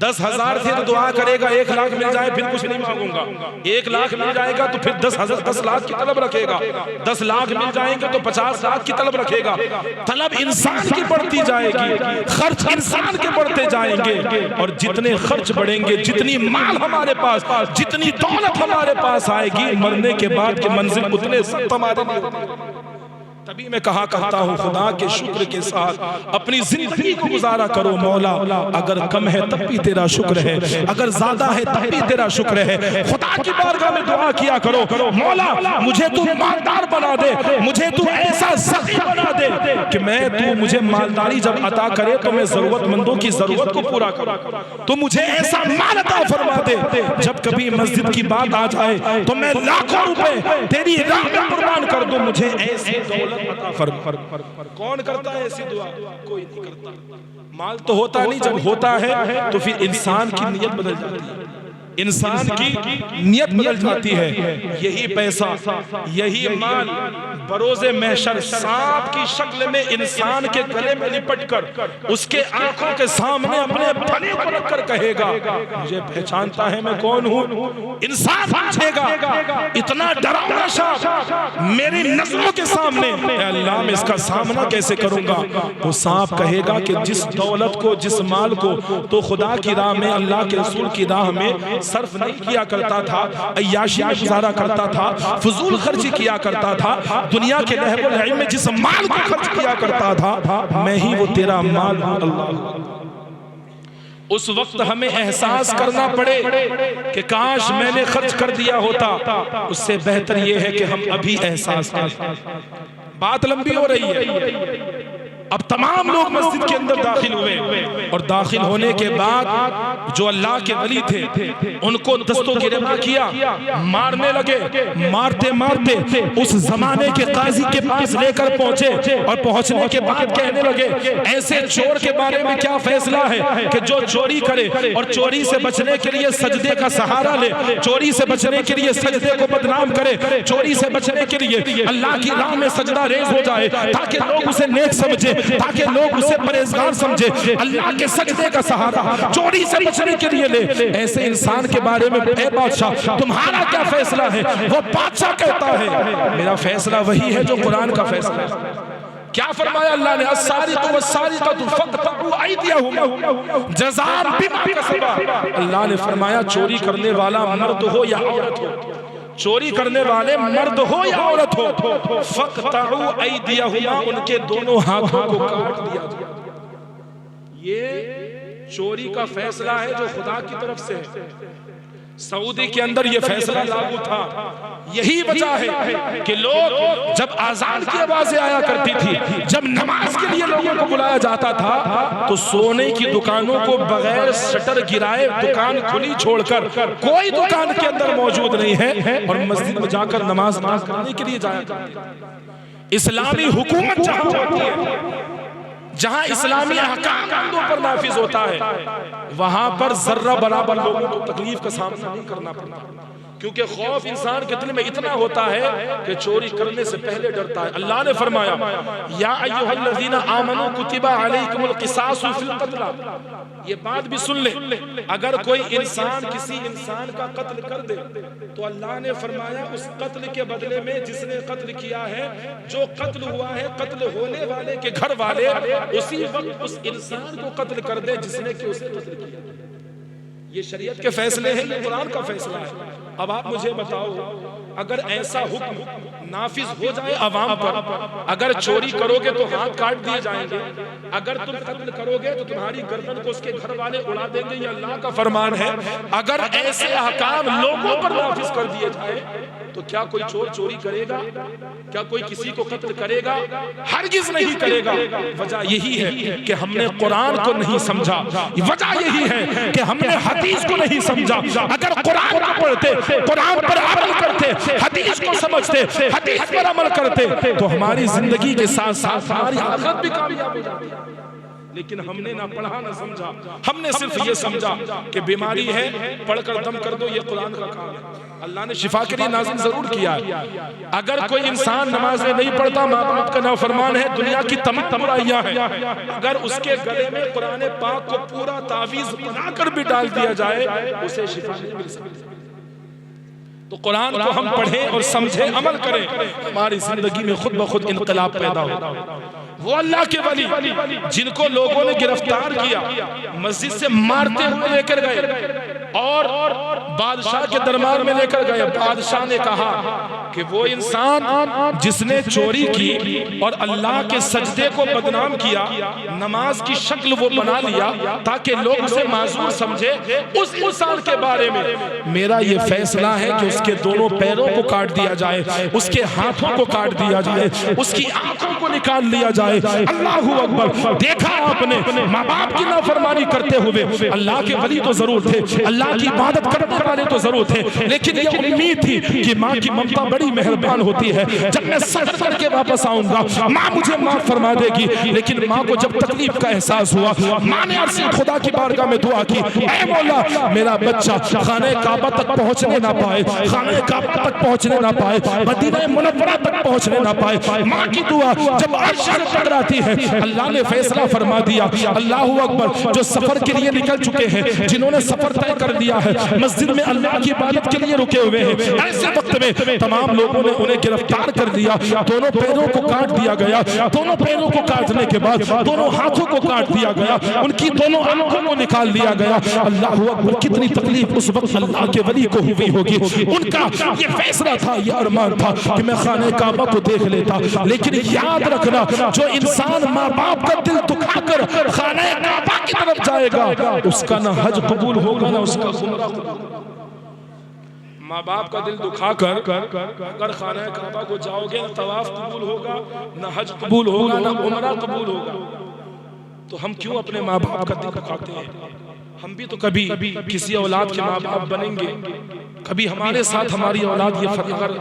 10,000 से तो दुआ करेगा 1 लाख मिल जाए फिर कुछ नहीं मांगूंगा, 1 लाख मिल जाएगा तो फिर 10 लाख की तलब रखेगा, 10 लाख मिल जाएंगे तो 50 लाख की तलब रखेगा। तलब इंसान की बढ़ती जाएगी, खर्च इंसान के बढ़ते जाएंगे, और जितने खर्च बढ़ेंगे, जितनी माल हमारे पास, जितनी दौलत हमारे पास आएगी, मरने के बाद की मंजिल उतने सख्त हमारे लिए होगी। तभी मैं कहा करता हूँ खुदा के शुक्र के साथ अपनी जिंदगी को गुजारा करो। मौला अगर कम है तब भी तेरा शुक्र है, अगर ज्यादा है तब भी तेरा शुक्र है। खुदा की बारगाह में दुआ किया करो, मौला मुझे तू मालदार बना दे, मुझे तू ऐसा सखी बना दे कि मैं, तू मुझे मालदारी जब अता करे तो मैं जरूरतमंदों की जरूरत को पूरा करूं। तो मुझे ऐसा माल अता फरमा दे, जब कभी मस्जिद की बात आ जाए तो मैं लाखों रुपए तेरी राह में कुर्बान कर दूं। मुझे ऐसी दौलत कौन करता है ऐसी दुआ? कोई नहीं करता। माल तो होता नहीं, जब होता है तो फिर इंसान की नीयत बदल जाती है, इंसान की नीयत बदल जाती है। यही पैसा, यही माल बरोज़े महशर सांप की शक्ल में इंसान के गले में लिपट कर उसके आंखों के सामने अपने फने को रखकर कहेगा, मुझे पहचानता है मैं कौन हूँ। इंसान पूछेगा, इतना डरावना सांप मेरी नजरों के सामने, अल्लाह मैं इसका सामना कैसे करूंगा? वो सांप कहेगा कि जिस दौलत को, जिस माल को तो खुदा की राह में, अल्लाह के रसूल की राह में सर्फ नहीं किया करता था, अय्याशी में गुजारा करता था, फजूल खर्ची किया करता था, दुनिया के लहव लईब में जिस माल को खर्च किया करता था, मैं ही वो तेरा माल हूं अल्लाह। उस वक्त हमें एहसास करना पड़े कि काश मैंने खर्च कर दिया होता। उससे बेहतर यह है कि हम अभी एहसास करें। बात लंबी हो रही है, अब तमाम लोग मस्जिद के अंदर दाखिल हुए और दाखिल होने के बाद जो अल्लाह के वली थे उनको दस्तों गिरफ्तार किया, मारने लगे। मारते मारते उस जमाने के काजी के पास लेकर पहुंचे और पहुंचने के बाद कहने लगे ऐसे चोर के बारे में क्या फैसला है कि जो चोरी करे और चोरी से बचने के लिए सजदे का सहारा ले, चोरी से बचने के लिए सजदे को बदनाम करे, चोरी से बचने के लिए अल्लाह की राह में सजदा रेज हो जाए ताकि लोग उसे नेक समझे, ताकि लोग उसे परहेजगार समझे, अल्लाह के सजदे का सहारा चोरी से बचने के लिए ले। ऐसे इंसान के बारे में ए बादशाह तुम्हारा क्या फैसला है? वो बादशाह कहता है मेरा फैसला वही है जो कुरान का फैसला है। क्या फरमाया अल्लाह ने? अस्सारिक़ु वस्सारिक़तु फ़क़्तअू अयदियहुमा जज़ाअन बिमा कसबा। अल्लाह ने फरमाया चोरी करने वाला मर्द हो या औरत हो, चोरी करने वाले मर्द हो या औरत हो, फ़क़्तअू अयदियहुमा उनके दोनों हाथों को काट दिया जाए। ये चोरी का फैसला है जो खुदा की तरफ से है। सऊदी के अंदर ये फैसला लागू था। यही वजह है कि लोग जब आजान की आवाजें आया करती थी, जब नमाज के लिए लोगों को बुलाया जाता था, तो सोने की दुकानों को बगैर शटर गिराए दुकान खुली छोड़कर कोई दुकान के अंदर मौजूद नहीं है और मस्जिद में जाकर नमाज करने के लिए जाया करते हैं। इस्लामी हुकूमत जहां होती है, जहां इस्लामी अहकाम बंदों पर नाफिज होता है, वहां पर जर्रा बराबर लोगों को तकलीफ का सामना नहीं करना पड़ता, क्योंकि खौफ इंसान के दिल में इतना होता है कि चोरी करने से पहले डरता है। अल्लाह ने फरमाया या अय्युहल्लज़ीना आमनू कुतिबा अलैकुमुल क़िसासु फिल क़त्ल। ये बात भी सुन ले, अगर कोई इंसान किसी इंसान का कत्ल कर दे तो अल्लाह ने फरमाया उस कत्ल के बदले में जिसने कत्ल किया है, जो कत्ल हुआ है, कत्ल होने वाले के घर वाले उसी वक्त उस इंसान को कत्ल कर दे जिसने कि उसे कत्ल किया। ये शरीयत के फैसले हैं, ये कुरान का फैसला है। अब आप मुझे बताओ, अगर ऐसा हुक्म नाफिज हो जाए अवाम पर, अगर चोरी करोगे तो हाथ काट दिए जाएंगे, अगर तुम कत्ल करोगे तो तुम्हारी गर्दन को उसके घर वाले उड़ा देंगे, ये अल्लाह का फरमान है। अगर ऐसे अहकाम लोगों पर नाफिज कर दिए जाए तो क्या कोई चोर चोरी करेगा? क्या कोई किसी को कत्ल करेगा? हरगिज नहीं करेगा। वजह यही है कि हमने कुरान को नहीं समझा, वजह यही है कि हमने हदीस को नहीं समझा। अगर कुरान को पढ़ते, कुरान पर अमल करते, हदीस को समझते, हदीस पर अमल करते, तो हमारी जिंदगी के साथ साथ हमारी आखिरत भी कामयाब हो जाती। लेकिन हमने ना पढ़ा ना समझा, हमने सिर्फ ये समझा कि बीमारी है पढ़कर दम कर दो, ये कुरान का काम है। अल्लाह ने शिफा के लिए नाज़िल जरूर किया है। अगर कोई इंसान नमाज में नहीं पढ़ता, माँ बाप का नाफरमान है, दुनिया की तमाम बुराइयां हैं, अगर उसके गले में कुरान पाक को पूरा तावीज बनाकर भी डाल दिया जाए, उसे शिफा नहीं मिल सकती। तो कुरान को हम पढ़ें और समझें, अमल करें, हमारी जिंदगी में खुद ब खुद इनकलाब पैदा होगा। वो अल्लाह के वली जिनको लोगों ने गिरफ्तार किया, मस्जिद से मारते हुए लेकर गए और बादशाह के दरबार में लेकर गए। बादशाह ने कहा कि वो इंसान जिसने चोरी की और अल्लाह के सजदे को बदनाम किया, नमाज की शक्ल वो बना लिया ताकि लोग उसे माजूर समझे, उस इंसान के बारे में मेरा ये फैसला है कि उसके दोनों पैरों को काट दिया जाए, उसके हाथों को काट दिया जाए, उसकी आंखों को निकाल लिया जाए। अल्लाहू अकबर। देखा आपने, माँ बाप की नाफरमानी करते हुए अल्लाह के वली तो जरूर थे, अल्लाह की इबादत करने वाले तो जरूर थे, लेकिन ये उम्मीद थी कि माँ की ममता बड़ी मेहरबान होती है, जब मैं सर करके वापस आऊंगा माँ मुझे माफ फरमा देगी। लेकिन माँ को जब तकलीफ का एहसास हुआ, माँ ने अर्ज़ खुदा की बारगाह में दुआ की, ऐ मौला मेरा बच्चा खाने काबा तक पहुंचने ना पाए, खाने काबा तक पहुंचने ना पाए, मदीना मुनव्वरा तक पहुंचने ना पाए। माँ की दुआ जब अर्श से टकराती है, अल्लाह ने फैसला फरमा दिया। अल्लाहू अकबर। जो सफर के लिए निकल चुके हैं, जिन्होंने सफर तय कर लिया है, मस्जिद में अल्लाह की इबादत के लिए रुके हुए हैं, ऐसे वक्त में तमाम लोगों ने उन्हें गिरफ्तार कर दिया, दोनों पैरों को काट दिया गया, दोनों पैरों को काटने के बाद दोनों हाथों को काट दिया गया, उनकी दोनों आंखों को निकाल दिया गया। अल्लाहू अकबर। कितनी तकलीफ उस वक्त अल्लाह के वली को हुई होगी। उनका ये फैसला था, ये अरमान था कि मैं खाने काबा को देख लेता, लेकिन याद रखना जो इंसान माँ बाप का दिल दुखाकर खाने काबा की तरफ जाएगा, उसका ना हज कबूल होगा ना उसका उम्रा कबूल। माँ बाप का दिल दुखा कर अगर खाना काबा को जाओगे, न तवाफ कबूल होगा, न हज कबूल होगा, न उमरा कबूल होगा। तो हम क्यों अपने माँ बाप का दिल दुखाते हैं? हम भी तो कभी किसी औलाद के माँ बाप बनेंगे, कभी हमारे साथ हमारी औलाद ये अगर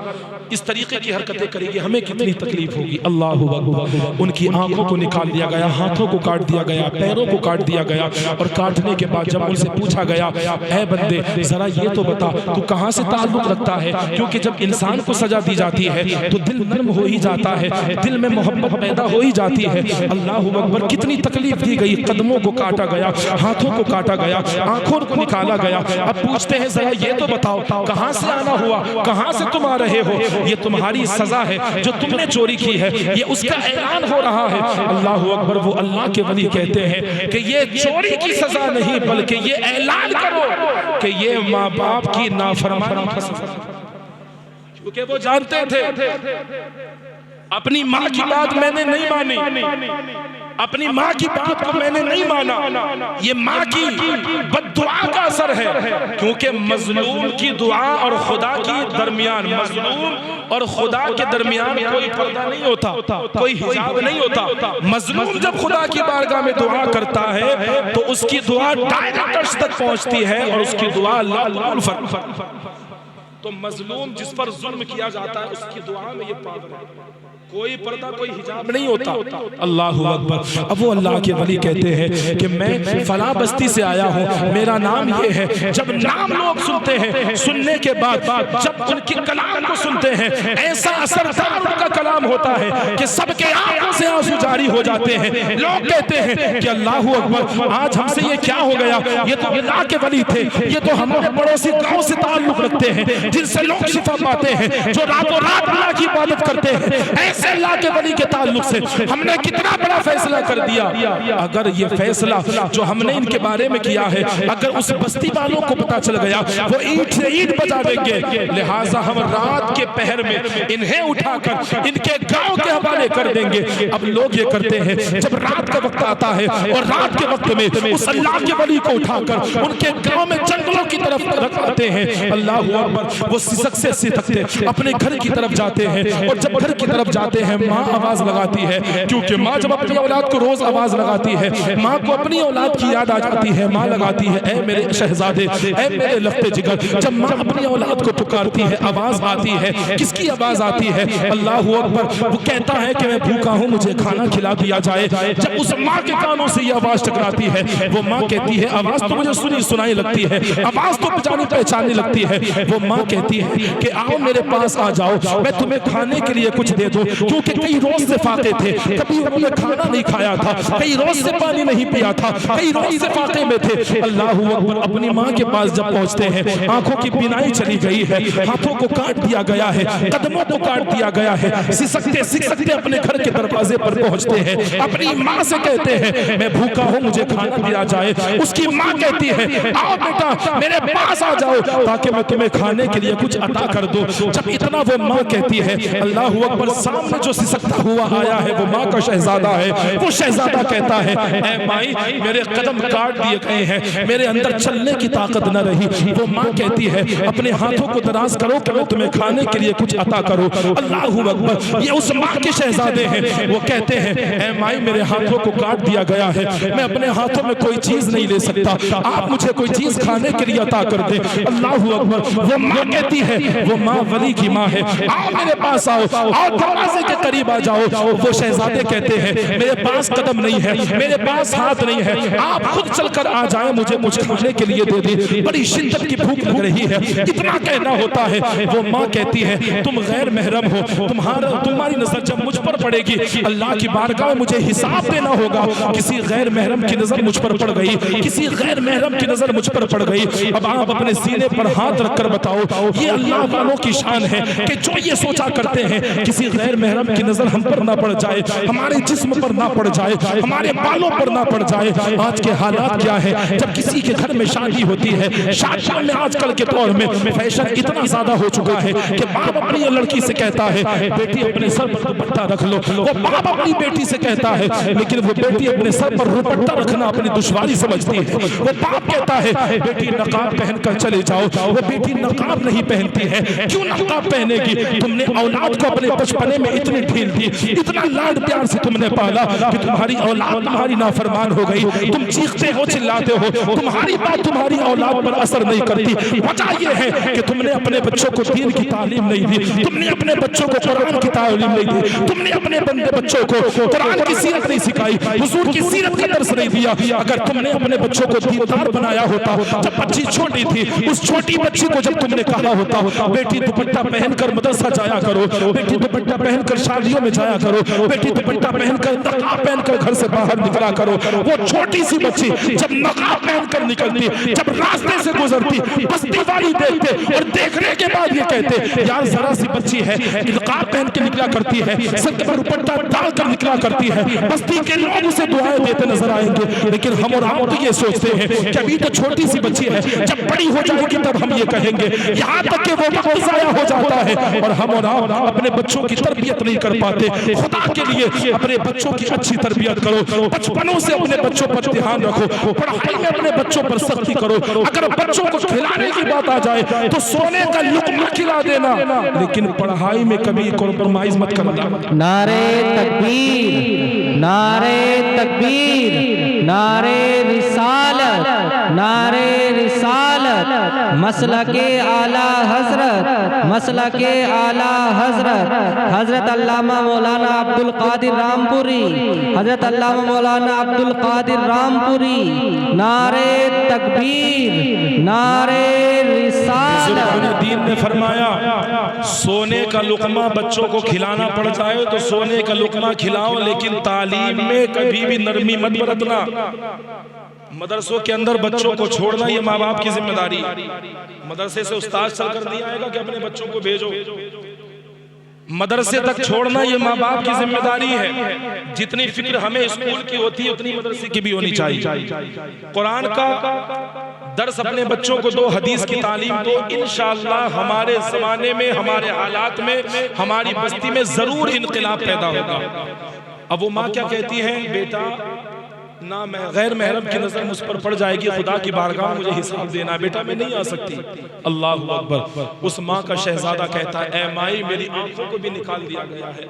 इस तरीके की हरकतें करेगी, हमें कितनी तकलीफ होगी। अल्लाहु अकबर। उनकी आंखों को निकाल दिया गया, हाथों को काट दिया गया, पैरों को काट दिया गया, और काटने के बाद जब उनसे पूछा गया, ऐ बंदे जरा ये तो बता तू कहाँ से ताल्लुक रखता है? क्योंकि जब इंसान को सजा दी जाती है तो दिल नर्म हो ही जाता है, दिल में मोहब्बत पैदा हो ही जाती है। अल्लाहु अकबर। कितनी तकलीफ दी गई, कदमों को काटा गया, हाथों को काटा गया, आंखों को निकाला गया। अब पूछते हैं जरा ये तो बताओ कहां से आना हुआ, कहां से तुम आ रहे हो? ये तुम्हारी सजा है जो तुमने चोरी की है, ये उसका ऐलान हो रहा है। अल्लाहु अकबर। वो अल्लाह के वली कहते हैं कि ये चोरी की सजा नहीं, बल्कि ये ऐलान करो कि ये माँ बाप की नाफरमानी की सजा। क्योंकि वो जानते थे अपनी माँ की बात मैंने नहीं मानी, अपनी माँ की बात को मैंने नहीं माना, ये माँ की बद्दुआ का असर है। क्योंकि मजलूम की दुआ और खुदा की दरमियान, मजलूम और खुदा के दरमियान कोई पर्दा नहीं होता, कोई हिजाब नहीं होता। मजलूम जब खुदा की बारगाह में दुआ करता है तो उसकी दुआ डायरेक्ट अर्श तक पहुंचती है और उसकी दुआ अल्लाह। तो मजलूम जिस पर जुल्म किया जाता है उसकी दुआ में ये पावर है, कोई पर्दा कोई हिजाब नहीं होता। अल्लाहु अकबर। अब वो अल्लाह के वली कहते हैं कि मैं फला बस्ती से आया हूँ, मेरा नाम ये है। जब नाम लोग सुनते हैं, सुनने के बाद जब उनके कलाम को सुनते हैं, ऐसा असरदार उनका कलाम होता है कि सबके आंखों से आंसू जारी हो जाते हैं। लोग कहते हैं कि अल्लाहु अकबर, आज हमसे ये क्या हो गया? ये तो अल्लाह के वली थे, ये तो हमारे पड़ोसी गांव से ताल्लुक रखते हैं, जिनसे लोग शिफा पाते हैं, जो रातों रात अल्लाह की इबादत करते हैं। अल्लाह के वली के ताल्लुक से हमने कितना बड़ा फैसला कर दिया। अगर ये फैसला जो हमने इनके बारे में किया है, अगर उस बस्ती वालों को पता चल गया, वो ईंट से ईंट बजा देंगे। लिहाजा हम रात के पहर में इन्हें उठाकर इनके गांव के हवाले कर देंगे। अब लोग ये करते हैं, जब रात का वक्त आता है और रात के वक्त में उस अल्लाह के वली को उठाकर उनके गांव में जंगलों की तरफ रखते हैं। अल्लाहु अकबर। वो सिसक से सिसकते अपने घर की तरफ जाते हैं, और जब घर की तरफ जाते हैं माँ आवाज लगाती है, क्योंकि माँ जब अपनी औलाद को रोज आवाज लगाती है, माँ को अपनी औलाद की याद आ जाती है। माँ लगाती है, ऐ मेरे शहजादे, ऐ मेरे लफ्ते जिगर। जब माँ अपनी औलाद को पुकारती है, आवाज आती है। किसकी आवाज आती है? अल्लाहु अकबर। वो कहता है कि मैं भूखा हूँ, मुझे खाना खिला दिया जाए। जब उस माँ के कानों से ये आवाज टकराती है, वो माँ कहती है, आवाज तो मुझे सुनी सुनाई लगती है, आवाज तो जानी पहचानी लगती है। वो माँ कहती है कि आओ मेरे पास आ जाओ, मैं तुम्हें खाने के लिए कुछ दे दूं। क्योंकि कई रोज से फाके थे, कभी उन्होंने खाना नहीं खाया था, कई रोज से पानी नहीं पिया था, कई रोज से फाके में थे। अल्लाहु अकबर। अपनी माँ के पास जब पहुंचते हैं, आंखों की बिनाई चली गई है, हाथों को काट दिया गया है, कदमों को काट दिया गया है, सिसकते सिसकते अपने घर के दरवाजे पर पहुंचते हैं। अपनी माँ से कहते हैं, मैं भूखा हूँ, मुझे खाना दिया जाए। उसकी माँ कहती है, आओ बेटा मेरे पास आ जाओ, ताकि मैं तुम्हें खाने के लिए कुछ अता कर दूं। जब इतना वो माँ कहती है, अल्लाहु अकबर, सामने जो सिसकता हुआ आया है वो माँ का शहजादा है। वो शहजादा कहता है, ऐ माई, मेरे कदम काट दिए गए हैं, मेरे अंदर चलने की ताकत न रही। वो माँ कहती है, अपने हाथों को दराज करो कि मैं तुम्हें खाने के लिए कुछ अता करूं। अल्लाहु अकबर। ये उस माँ के शहजादे हैं। वो कहते हैं, ऐ माई, मेरे हाथों को काट दिया गया है, मैं अपने हाथों में कोई चीज नहीं ले सकता, आप मुझे कोई चीज खाने के लिए अता कर दे। अल्लाहु अकबर। वो माँ कहती है, वो माँ वली की माँ है, आओ मेरे पास आओ, आओ दरवाजे के करीब आ जाओ। वो शहजादे कहते हैं, मेरे पास कदम नहीं है, मेरे पास हाथ नहीं है, आप खुद चलकर आ जाएं, मुझे खाने के लिए दे दे, बड़ी शिद्दत की भूख लग रही है। इतना कहना होता है। वो माँ कहती है, तुम गैर महरम हो, तुम्हारी नजर जब मुझ पर पड़ेगी, अल्लाह की बारगाह में मुझे हिसाब देना होगा। किसी गैर महरम की नजर मुझ पर पड़ गई, किसी गैर महरम की नजर मुझ पर पड़ गई। अब आप अपने सीने पर हाथ रखकर बताओ, ये अल्लाह वालों की शान है कि जो ये सोचा करते हैं, किसी गैर महरम की नजर हम पर ना पड़ जाए, हमारे जिस्म पर ना पड़ जाए, हमारे बालों पर ना पड़ जाए। आज के हालात क्या है, जब किसी के घर में शादी होती है, शादियों में आजकल के दौर में फैशन इतना ज्यादा हो चुका है कि बाप अपनी लड़की से कहता है बेटी अपने सर पर दुपट्टा रख लो, वो बाप अपनी बेटी से कहता है, लेकिन वो बेटी अपने सर पर दुपट्टा रखना अपनी दुश्वारी समझती है। वो बाप कहता है बेटी नकाब पहनकर चले जाओ, वो बेटी नकाब नहीं पहनती है। क्यों नकाब पहनेगी? तुमने औलाद को अपने बचपने में इतनी ढील दी, इतना लाड प्यार से तुमने पाला कि तुम्हारी औलाद तुम्हारी नाफरमान हो गई। तुम चीखते हो, चिल्लाते हो, तुम्हारी बात तुम्हारी औलाद पर असर नहीं करती। वजह यह है कि तुमने अपने बच्चों को दीन की तालीम नहीं दी, तुमने अपने बच्चों को कुरान की तालीम नहीं दी, तुमने अपने बंदे बच्चों को कुरान की सीरत नहीं सिखाई, हुजूर की सीरत का दर्स नहीं दिया। अगर तुमने अपने बच्चों को दीनदार बनाया होता, जब बच्ची छोटी थी, उस छोटी बच्ची को जब तुमने कहा होता बेटी दुपट्टा पहनकर मदरसा जाया करो, बेटी दुपट्टा पहनकर शादियों में जाया करो, बेटी दुपट्टा पहनकर नकाब पहनकर घर से बाहर निकला करो, वो छोटी सी बच्ची जब नकाब पहनकर निकलती, जब रास्ते से गुजरती, बस्ती वाली देखते और देखने के बाद ये कहते यार जरा सी बच्ची है, नकाब पहन के निकला करती है, सर पर दुपट्टा डालकर निकला करती है, बस्ती के लोग उसे दुआएं देते नजर आएंगे। लेकिन हम और आप तो ये सोचते हैं कि अभी तो छोटी सी बच्ची है, जब बड़ी हो जाएगी तब हम ये कहेंगे। यहाँ तक कि वो वक्त ज़ाया हो जाता है और हम और आप अपने बच्चों की तरबियत नहीं कर पाते। खुदा के लिए अपने बच्चों की अच्छी तरबियत करो, बचपनों से अपने बच्चों पर ध्यान रखो, पढ़ाई में अपने बच्चों पर सख्ती करो। अगर बच्चों को खिलाने की बात आ जाए तो सोने का लुक़्मा खिला देना, लेकिन पढ़ाई में कभी कॉम्प्रोमाइज मत करना। नारे तकबीर, नारे तकबीर, नारे रिसालत, नारे रिसालत, मसलके आला हजरत, मसलके आला हजरत, हजरत अल्लामा मौलाना अब्दुल कादिर रामपुरी, हजरत अल्लामा मौलाना अब्दुल कादिर रामपुरी। नारे तकबीर, नारे रिसालत। दीन ने फरमाया सोने का लुक़मा बच्चों को खिलाना पड़ जाए तो सोने का लुक़मा खिलाओ, लेकिन तालीम में कभी भी नरमी मत बरतना। मदरसों के अंदर बच्चों को छोड़ना ये माँ बाप की जिम्मेदारी। मदरसे से उस्ताद चलकर नहीं आएगा कि अपने बच्चों को भेजो, मदरसे तक छोड़ना ये माँ बाप की जिम्मेदारी है। जितनी फिक्र हमें स्कूल की होती है उतनी मदरसे की भी होनी चाहिए। कुरान का दर्स अपने बच्चों को दो, हदीस की तालीम दो, इंशाअल्लाह हमारे ज़माने में, हमारे हालात में, हमारी बस्ती में ज़रूर इनकलाब पैदा होगा। अब वो माँ क्या कहती है, बेटा ना मैं गैर महरम की नजर मुझ पर पड़ जाएगी, खुदा की बारगाह में मुझे हिसाब देना है, बेटा मैं नहीं आ सकती। अल्लाह अकबर। उस माँ का शहजादा कहता है ऐ माई मेरी आंखों को भी निकाल दिया गया है।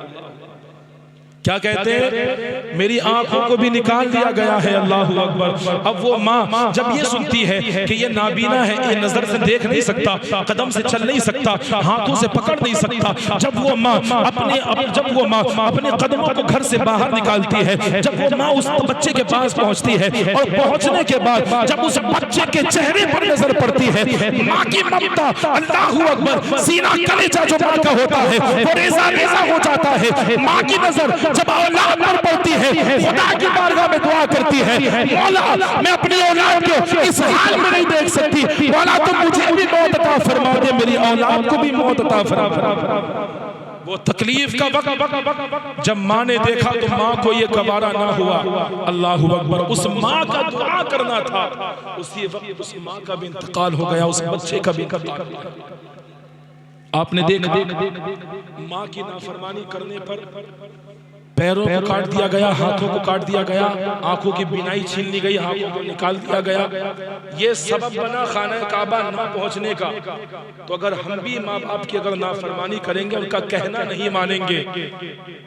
क्या कहते हैं? मेरी आंखों को भी निकाल दिया गया है। अल्लाह अकबर। अब वो माँ जब ये सुनती है कि ये नाबीना है, ये नजर से देख नहीं सकता, कदम से चल नहीं सकता, हाथों से पकड़ नहीं सकता, जब वो माँ अपने कदमों को घर से बाहर निकालती है, जब वो माँ उस बच्चे के पास पहुंचती है और पहुंचने के बाद जब उस बच्चे के चेहरे पर नजर पड़ती है, माँ की ममता, अल्लाह अकबर, सीना कलेजा जो माँ का होता है वो रेजा रेजा हो जाता है। माँ की नजर जब औलाद पर पड़ती है, खुदा की बारगाह में दुआ करती है, मौला मैं अपनी औलाद को इस हाल में नहीं देख सकती, मौला तुम मुझे भी मौत अता फरमा दे, मेरी औलाद को भी मौत अता फरमा। वो तकलीफ का वक्त जब माँ ने देखा तो माँ को ये गवारा ना हुआ। अल्लाह अकबर। उस माँ का दुआ करना था, उसी वक्त उस माँ का भी इंतकाल हो गया, उस बच्चे का भी इंतकाल। आपने देखा माँ की नाफरमानी करने पर पैरों को काट दिया गया, हाथों को काट दिया गया, आंखों की बिनाई छीन ली गई, आंखों को निकाल दिया गया। ये सबब बना खाना काबा ना पहुंचने का। तो अगर हम भी माँ बाप की अगर नाफरमानी करेंगे, उनका कहना नहीं मानेंगे,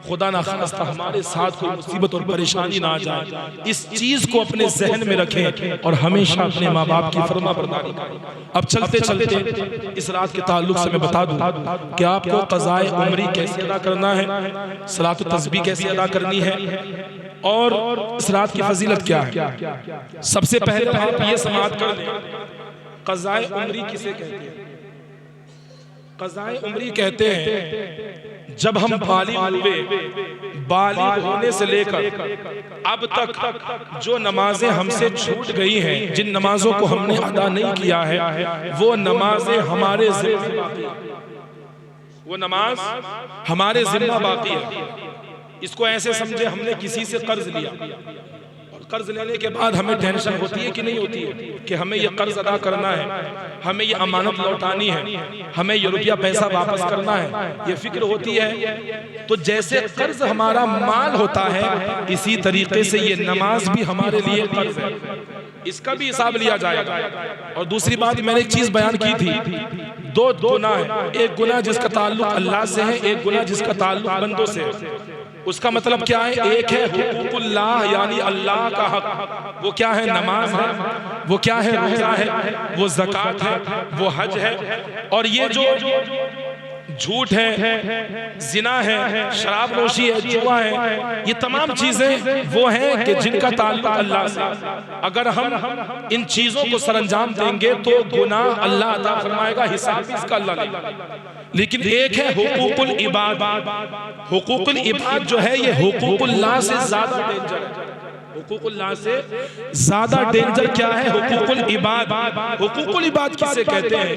खुदा ना खास्ता हमारे साथ कोई मुसीबत और परेशानी ना आ जाए, इस चीज को अपने जहन में रखें और हमेशा अपने माँ बाप की फरमा बरदारी करें। अब चलते चलते इस रात के ताल्लुक से मैं बता दूं कि आपको क़ज़ाए उम्री कैसे अदा करना है, सलात तस्बीह कैसे अदा करनी है और इस रात की फजीलत क्या है। सबसे पहले आप ये समाअत कर लें, क़ज़ाए उम्री किसे कहते हैं? क़ज़ाए उम्री कहते हैं जब हम बालिग होने से लेकर अब तक जो नमाजें हमसे छूट गई हैं, जिन नमाजों को हमने अदा नहीं किया है, वो नमाजें हमारे ज़िम्मे बाकी। वो नमाज हमारे जिम्मा बाकी है। इसको ऐसे समझे हमने किसी से कर्ज लिया और कर्ज लेने के बाद हमें टेंशन होती है कि नहीं होती है कि हमें ये कर्ज अदा करना है, हमें ये अमानत लौटानी है, हमें ये रुपया पैसा वापस करना है, ये फिक्र होती है। तो जैसे कर्ज हमारा माल होता है, इसी तरीके से ये नमाज भी हमारे लिए कर्ज है, इसका भी हिसाब लिया जाएगा। और दूसरी बात, मैंने एक चीज बयान की थी, दो गुनाह है, एक गुनाह जिसका ताल्लुक अल्लाह से है, एक गुनाह जिसका ताल्लुक बंदों से है। उसका मतलब क्या है? एक है हुकूकुल्लाह यानी अल्लाह का हक, वो क्या है? नमाज है, वो क्या है? रोजा है, वो ज़कात है, वो हज है। और ये जो झूठ है, जिना है, शराब नोशी है, जुआ है, ये तमाम चीजें वो हैं कि जिनका ताल्लुक अल्लाह से। अगर हम इन चीजों को सरंजाम देंगे तो गुनाह अल्लाह अता फरमाएगा, हिसाब भी इसका अल्लाह लेगा। लेकिन एक है हुकूकुल इबाद। हुकूकुल इबाद जो है ये हुकूकुल्लाह से ज्यादा डेंजर है। हुकूकुल्लाह से ज्यादा डेंजर क्या है? हुकूकुल इबाद। हुकूकुल इबाद किसे कहते हैं?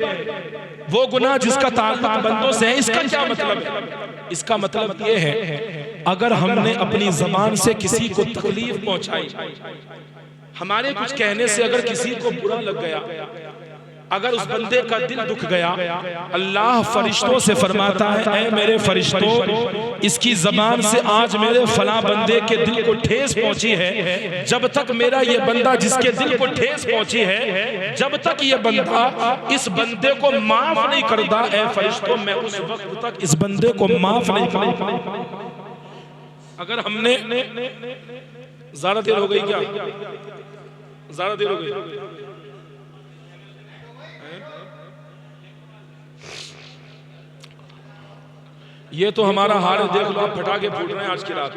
वो गुनाह जिसका ताल्लुक बंदों से है। इसका क्या मतलब है? इसका मतलब ये है, अगर हमने अपनी जबान से किसी को तकलीफ पहुंचाई, हमारे कुछ कहने से अगर किसी को बुरा लग गया, अगर उस बंदे का दिल दुख गया, अल्लाह फरिश्तों से फरमाता है, ऐ मेरे फरिश्तों, इसकी जबान से आज मेरे फला बंदे के दिल को ठेस पहुंची है, जब तक मेरा ये बंदा जिसके दिल को ठेस पहुंची है, जब तक ये बंदा इस बंदे को माफ नहीं करता, ऐ फरिश्तों, मैं उस वक्त तक इस बंदे को माफ नहीं करूंगा। अगर हमने ज्यादा देर हो गई क्या? ज्यादा देर हो गई? ये तो हमारा हाल है, देख लो, आप पटाखे फूट रहे हैं आज की रात।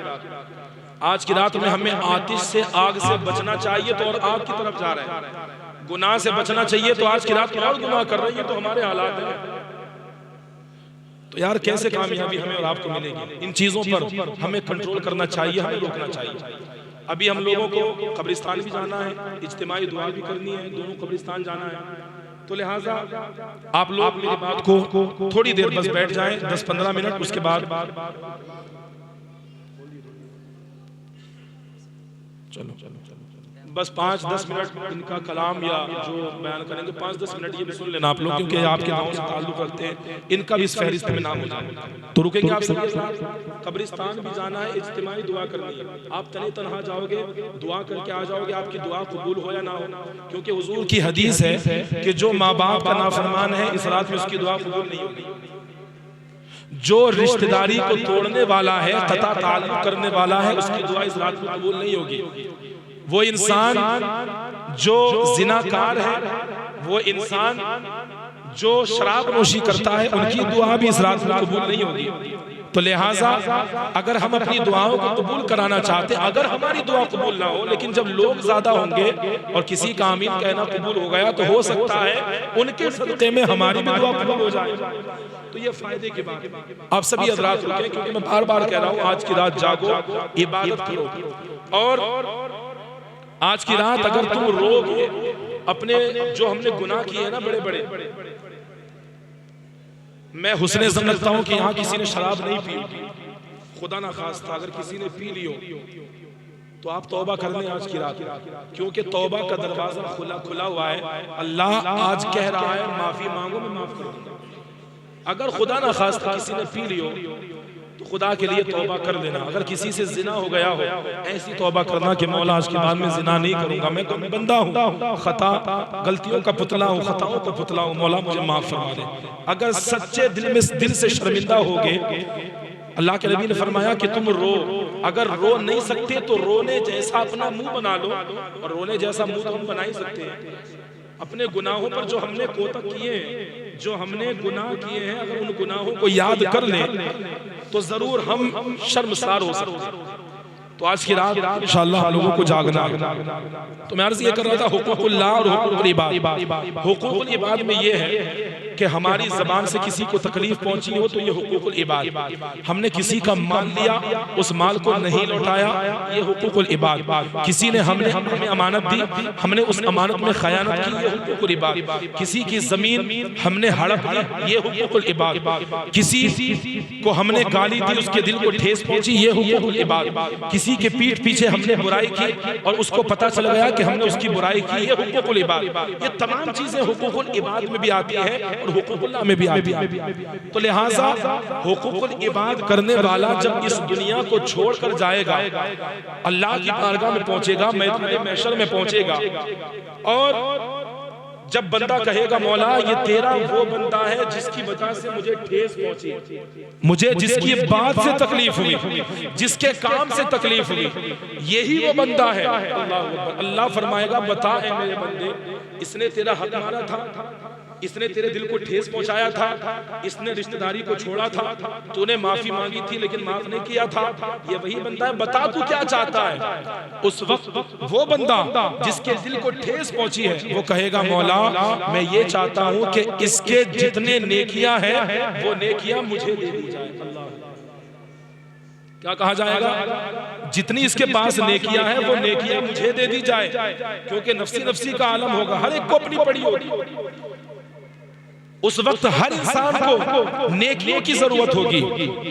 आज की रात में हमें आतिश से, आग से बचना चाहिए तो और आग की तरफ जा रहे हैं। गुनाह से बचना चाहिए तो आज की रात और गुनाह कर रहे हैं। तो हमारे हालात हैं। तो यार कैसे कामयाबी हमें और आपको मिलेगी? इन चीजों पर हमें कंट्रोल करना चाहिए, हमें रोकना चाहिए। अभी हम लोगों को कब्रिस्तान भी जाना है, इज्तिमाई दुआ भी करनी है, दोनों कब्रिस्तान जाना है। तो लिहाजा आप लोग मेरी बात को थोड़ी देर बस बैठ जाएं, 10-15 मिनट, उसके बाद चलो बस 5-10 मिनट इनका कलाम या जो बयान करेंगे 5-10 मिनट ये भी सुन लेना आप लोग, क्योंकि आपके गांव से ताल्लुक रखते हैं, इनका भी इस फहरिस्त में नाम हो जाए। तो रुकेंगे आप सब? कब्रिस्तान भी जाना है, इज्तिमाई दुआ करनी है। आप तने तनहा जाओगे, दुआ करके आ जाओगे, आपकी दुआ कबूल हो या ना हो, क्योंकि हुजूर की हदीस है कि जो माँ बाप का नाफरमान है, इस रात में उसकी दुआ कबूल नहीं होगी। जो रिश्तेदारी को तोड़ने वाला है, कता ताल्लुक करने वाला है, उसकी दुआ इस रात में कबूल नहीं होगी। वो इंसान जो जिनाकार है, वो इंसान जो शराब नोशी करता है, उनकी दुआ भी इस रात में कबूल नहीं होगी। तो लिहाजा अगर हम अपनी दुआओं को कबूल कराना चाहते, अगर हमारी दुआ कबूल ना हो, लेकिन जब लोग ज्यादा होंगे और किसी का आमीन कहना कबूल हो गया, तो हो सकता है उनके सदक़े में हमारी भी दुआ कबूल हो जाए। तो ये फायदे की बात है। आप सभी हज़रात रुके, क्योंकि मैं बार बार कह रहा हूँ, आज की रात जागो, इबादत करो। और आज की रात अगर तुम रोगे अपने जो हमने गुनाह किए हैं ना बड़े बड़े, मैं हुस्ने ज़न्न रखता हूं कि यहाँ किसी ने शराब नहीं पी, खुदा ना खास्ता अगर किसी ने पी लियो तो आप तौबा कर लें आज की रात, क्योंकि तौबा का दरवाजा खुला हुआ है। अल्लाह आज कह रहा है, माफी मांगो, मैं माफ कर दूंगा। अगर खुदा ना खास्ता किसी ने पी लियो तो खुदा के लिए तौबा कर लेना। अगर किसी से जिना हो गया हो, ऐसी तौबा करना कि मौला आज के बाद में जिना नहीं करूंगा, मैं तो बंदा हूँ, खता गलतियों का पुतला हूँ, खताओं का पुतला हूँ, मौला मुझे माफ फरमा दे। अगर सच्चे दिल से शर्मिंदा होगे, अल्लाह के नबी ने फरमाया कि तुम रो, अगर रो नहीं सकते तो रोने जैसा अपना मुंह बना लो, और रोने जैसा मुंह तो हम बना ही सकते हैं। अपने गुनाहों पर जो हमने कोतक किए हैं, जो हमने गुनाह किए हैं, अगर उन गुनाहों को याद कर लें तो जरूर हम शर्मसार हो सकते हैं। तो आज की रात इंशाअल्लाह हम लोगों को जागना है। तो मैं अर्ज ये कर रहा था हुकूकुल्लाह और हुकूकुल इबाद। हुकूकुल इबाद में ये है कि हमारी जबान से किसी को तकलीफ पहुंची हो तो ये हुकूकुल इबाद। हमने किसी का माल लिया, उस माल को नहीं लौटाया, ये हुकूकुल इबाद। किसी ने हमें अमानत दी, हमने उस अमानत में खयानत की, ये हुकूकुल इबाद। किसी की जमीन हमने हड़प ली, ये हुकूकुल इबाद। किसी को हमने गाली दी, उसके दिल को ठेस पहुंची, ये हुकूकुल इबाद। किसी के पीठ पीछे हमने बुराई की और उसको पता चल गया कि हमने उसकी बुराई की, ये हुकूकुल इबाद। ये तमाम चीजें हुकूकुल इबाद में भी आती है और हुकूकुल्लाह में भी आती है। तो लिहाजा हुकूकुल इबाद करने वाला जब इस दुनिया को छोड़कर जाएगा, अल्लाह की बारगाह में पहुंचेगा, महशर में पहुंचेगा, और जब बंदा कहेगा मौला ये तेरा वो बंदा है जिसकी वजह से मुझे ठेस पहुंची, मुझे जिसकी बात से तकलीफ हुई, जिसके काम से तकलीफ हुई, यही वो बंदा है। अल्लाह फरमाएगा बता है मेरे बंदे, इसने तेरा हक मारा था, इसने तेरे दिल को ठेस पहुंचाया था, इसने रिश्तेदारी को छोड़ा था, तूने माफी मांगी थी लेकिन माफ नहीं किया था, ये वही बंदा है, बता तू क्या चाहता है। उस वक्त वो बंदा जिसके दिल को ठेस पहुंची है वो कहेगा मौला मैं ये चाहता हूं कि इसके जितने नेकियां हैं वो नेकियां मुझे दे दी जाए। क्या कहा जाएगा? जितनी इसके पास नेकियां हैं वो नेकियां मुझे दे दी जाए, क्योंकि नफ्सी नफ्सी का आलम होगा, हर एक को अपनी पड़ी होगी। उस वक्त हर इंसान को नेकियों की जरूरत होगी।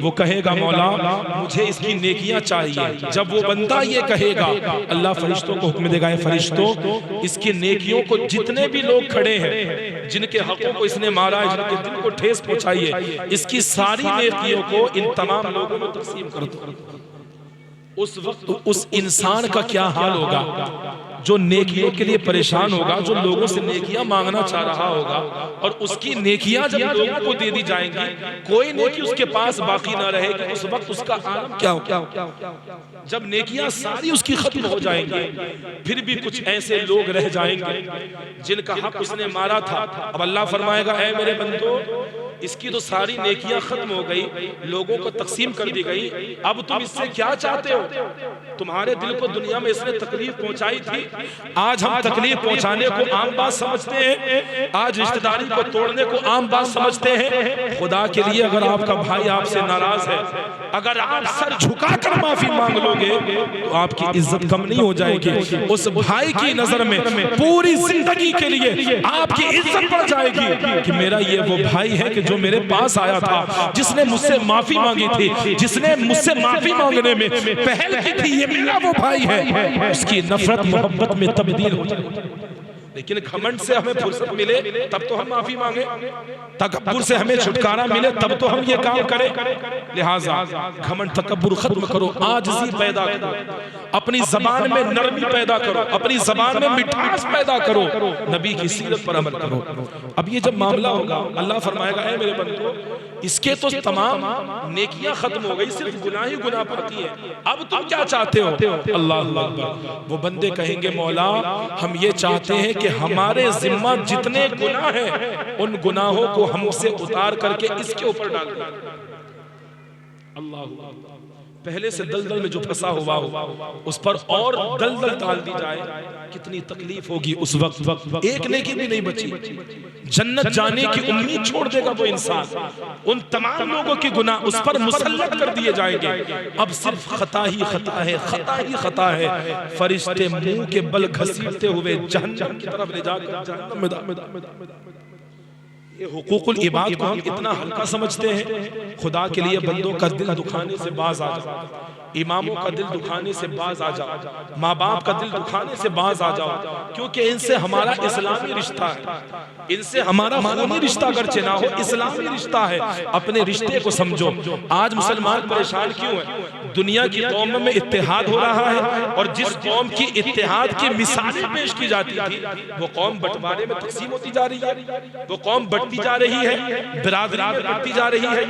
वो कहेगा मौला मुझे इसकी नेकियां चाहिए। जब वो बंदा ये कहेगा, अल्लाह फरिश्तों को हुक्म देगा, फरिश्तों इसकी नेकियों को जितने भी लोग खड़े हैं जिनके हकों को इसने मारा है, जिनके दिल को ठेस पहुंचाई है, इसकी सारी नेकियों को इन तमाम लोगों में तकसीम कर दो। उस वक्त उस इंसान का क्या हाल होगा जो नेकियों के लिए परेशान होगा, जो लोगों से नेकियां मांगना चाह रहा होगा, और उसकी नेकियां जब लोगों को दे दी जाएंगी, कोई नेकी उसके पास बाकी ना रहेगी। उस वक्त उसका आलम क्या होगा? जब नेकियां सारी उसकी खत्म हो जाएंगी, फिर भी कुछ ऐसे लोग रह जाएंगे जिनका हक उसने मारा था। अब अल्लाह फरमाएगा ऐ मेरे बंदो, इसकी तो सारी नेकियां खत्म हो गई, लोगों को तकसीम कर दी गई, अब तुम इससे क्या चाहते हो? तुम्हारे दिल को दुनिया में इसने तकलीफ पहुंचाई थी, आज हम तकलीफ पहुंचाने को आम बात समझते हैं, आज रिश्तेदारी को तोड़ने को आम बात समझते हैं। खुदा के लिए अगर आपका भाई आपसे नाराज है, अगर आप सर झुकाकर माफी मांग लोगे तो आपकी इज्जत कम नहीं हो जाएगी। उस भाई की नजर में पूरी जिंदगी के लिए आपकी इज्जत बढ़ जाएगी कि मेरा ये वो भाई है कि जो मेरे पास आया था, जिसने मुझसे माफी मांगी थी, जिसने मुझसे माफी मांगने में पहल की थी, ये मेरा वो भाई है। उसकी नफरत मोहब्बत में तब्दील हो जाए। लेकिन घमंड से हमें फुर्सत मिले तब तो हम माफी मांगे, तकब्बुर से हमें छुटकारा मिले तब तो हम ये काम करें। लिहाजा घमंड तकब्बुर खत्म करो, आजिज़ी पैदा करो, अपनी जबान में नरमी पैदा करो, अपनी जबान में मिठास पैदा करो, नबी की सीरत पर अमल करो। अब ये जब मामला होगा, अल्लाह फरमाएगा ऐ मेरे बंदो, इसके तो तमाम नेकियां खत्म हो गई, सिर्फ गुनाह ही गुनाह बाकी है, अब तुम क्या चाहते हो? अल्लाह अकबर। वो बंदे कहेंगे मौला हम ये चाहते हैं कि हमारे जिम्मा जितने गुनाह हैं उन गुनाहों को हमसे उतार करके इसके ऊपर डाल दो। अल्लाह पहले से दलदल में जो फंसा हुआ हो उस पर और दलदल डाल दी जाए, कितनी तकलीफ होगी उस वक्त। एक नेकी भी नहीं बची, जन्नत जाने की उम्मीद छोड़ देगा वो इंसान। उन तमाम लोगों के गुनाह उस पर मुसल्लत कर दिए जाएंगे। अब सिर्फ खता ही खता है, खता ही खता है। फरिश्ते मुंह के बल घसीटते हुए जहन्नम की तरफ ले जाकर जहन्नम में। ये हुकूकुल इबाद को हम इतना हल्का समझते हैं। खुदा के लिए बंदों का दिल दुखाने से बाज आ जाओ, इमामों का दिल दुखाने से बाज आ जाओ, माँ बाप का दिल दुखाने से बाज आ जाओ, क्योंकि इनसे हमारा इस्लामी रिश्ता है, इनसे हमारा खूनी रिश्ता अगरचे ना हो, इस्लामी रिश्ता है। अपने रिश्ते को समझो। आज मुसलमान परेशान क्यों है? दुनिया की कौमों में इत्तेहाद हो रहा है, और जिस कौम की इत्तेहाद की मिसालें पेश की जाती थी वो कौम बंटवारे में तकसीम होती जा रही है, वो कौम बढ़ती जा रही है, बिरादरी बढ़ती जा रही है।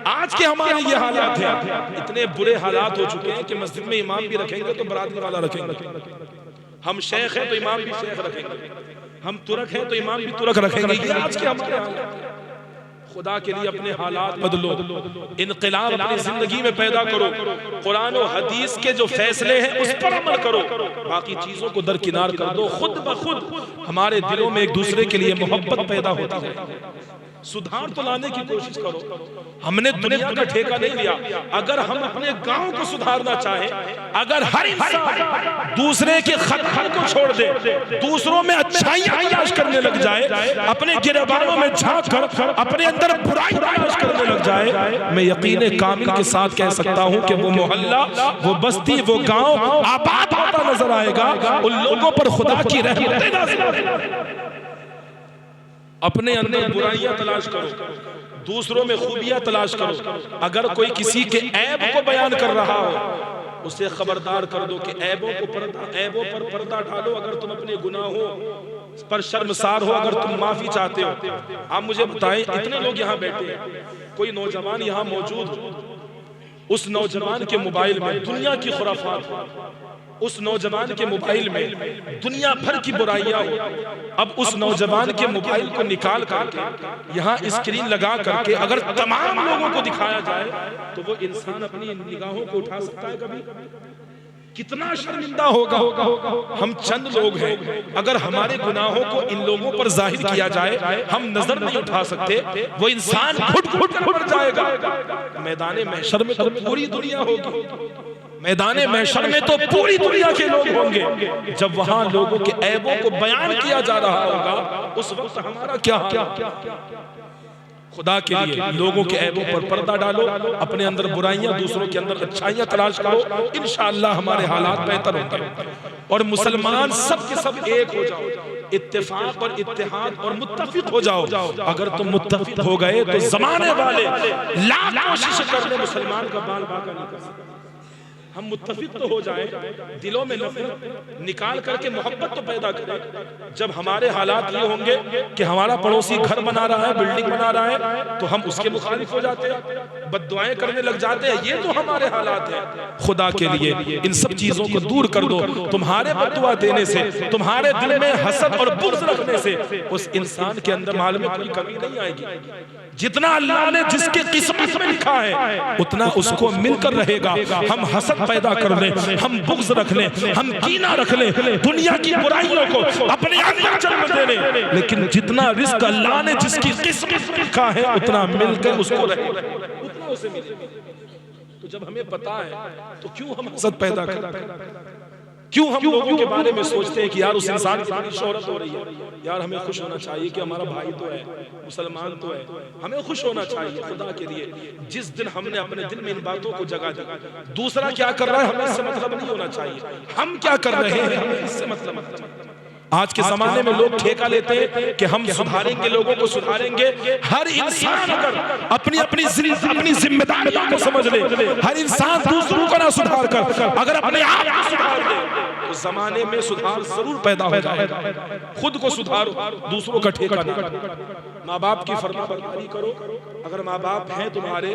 आज के हमारे ये हालात हैं, इतने बुरे हालात हो चुके हैं कि मस्जिद में इमाम भी रखेंगे तो बरादरी वाला रखेंगे, हम शेख हैं तो इमाम भी शेख रखेंगे, हम तुरक हैं तो इमाम भी तुरक रखेंगे। ये आज के हमारे हालात हैं। खुदा के लिए अपने हालात बदलो, इनकलाब अपनी जिंदगी में पैदा करो, कुरान और हदीस के जो फैसले हैं उस पर अमल करो, बाकी चीजों को दरकिनार कर दो। खुद ब खुद हमारे दिलों में एक दूसरे के लिए मोहब्बत पैदा होती है। सुधार तो लाने की कोशिश करो। हमने दुनिया का ठेका नहीं लिया। अगर हम अपने गांव को सुधारना चाहें, अगर हर इंसान दूसरे के खतखत को छोड़ दे, दूसरों में अच्छाइयां तलाश करने लग जाए, अपने गिरबानों में झांक कर अपने अंदर बुराई तलाश करने लग जाए, मैं यकीन कामिल के साथ कह सकता हूं कि वो मोहल्ला, वो बस्ती, वो गांव आबाद होता नजर आएगा। उन लोगों पर खुदा की रहमतें नाज़िल होंगी। अपने अंदर बुराइयां तलाश करो, दूसरों में खूबियां तलाश करो। अगर कोई किसी के ऐब को बयान कर रहा हो, उसे खबरदार कर दो कि ऐबों पर पर्दा डालो। अगर तुम अपने गुनाहों पर शर्मसार हो, अगर तुम माफी चाहते हो, आप मुझे बताएं, इतने लोग यहाँ बैठे हैं, कोई नौजवान यहाँ मौजूद हो, उस नौजवान के मोबाइल में दुनिया की खुराफात, उस नौजवान के मोबाइल में दुनिया भर की बुराइयां हो, अब उस नौजवान के मोबाइल को निकाल करके यहाँ स्क्रीन लगा करके अगर तमाम लोगों को दिखाया जाए तो वो इंसान अपनी निगाहों को उठा सकता है कभी? कितना शर्मिंदा होगा। हम चंद लोग हैं, अगर हमारे गुनाहों को इन लोगों पर जाहिर किया जाए, हम नजर नहीं उठा सकते, वो इंसान घुट-घुट कर मर जाएगा। मैदाने महशर में तो पूरी दुनिया होगी, मैदाने महशर में तो पूरी दुनिया के लोग होंगे। जब वहां लोगों के ऐबों को बयान किया जा रहा होगा, उस वक्त हमारा क्या हाल? खुदा के लिए लोगों के ऐबों पर पर्दा डालो, अपने अंदर बुराइयां, दूसरों के अंदर अच्छाइयां तलाश करो, इंशाअल्लाह हमारे हालात बेहतर होंगे। और मुसलमान सब के सब एक हो जाओ, इत्तेफाक और इत्तेहाद और मुत्तफिक हो जाओ। अगर तुम मुत्तफिक हो गए तो जमाने वाले लाख कोशिश कर ले, मुसलमान का बाल बाका नहीं कर सकते। हम मुत्तफिक तो हो जाएं, दिलों में नफरत निकाल करके मोहब्बत तो पैदा करें। जब हमारे हालात ये होंगे कि हमारा पड़ोसी घर बना रहा है, बिल्डिंग बना रहा है, तो हम उसके मुखालिफ हो जाते हैं, बद्दुआएं करने लग जाते हैं। ये तो हमारे हालात हैं। खुदा के लिए इन सब चीजों को दूर कर दो। तुम्हारे बद्दुआ देने से, तुम्हारे दिल में हसद और बुग़्ज़ रखने से उस इंसान के अंदर माल में कोई कमी नहीं आएगी। जितना अल्लाह ने जिसके किस्मत में लिखा है उतना उसको मिलकर रहेगा। हम हसद पैदा कर लें, हम बुग़्ज़ रख लें, हम कीना रख लें, दुनिया की बुराइयों को अपने अंदर जन्म दे लें, लेकिन जितना रिस्क अल्लाह ने जिसकी किस्मत में लिखा है उतना मिलकर उसको रहेगा, उतना उसे मिलेगा। तो जब हमें पता है तो क्यों हम हसद पैदा करते हैं? क्यों हम लोगों के बारे में सोचते हैं कि यार उस इंसान की बड़ी शोहरत हो रही है, यार हमें खुश होना चाहिए कि हमारा भाई तो है, मुसलमान तो है, हमें खुश होना चाहिए। खुदा के लिए जिस दिन हमने अपने दिल में इन बातों को जगा दी, दूसरा क्या कर रहा है हमें इससे मतलब नहीं होना चाहिए, हम क्या कर रहे हैं हमें इससे मतलब। आज के जमाने में लोग ठेका लेते हैं कि हम सुधारेंगे, लोगों को सुधारेंगे। हर इंसान अगर अपनी अपनी जिम्मेदारियों को समझ ले, हर इंसान दूसरों को ना सुधार कर अगर अपने आप को सुधार दे, उस जमाने में सुधार जरूर पैदा हो जाएगा। खुद को सुधारो, दूसरों का ठेका ना। माँ बाप की फरमाबरदारी करो। अगर माँ बाप हैं तुम्हारे,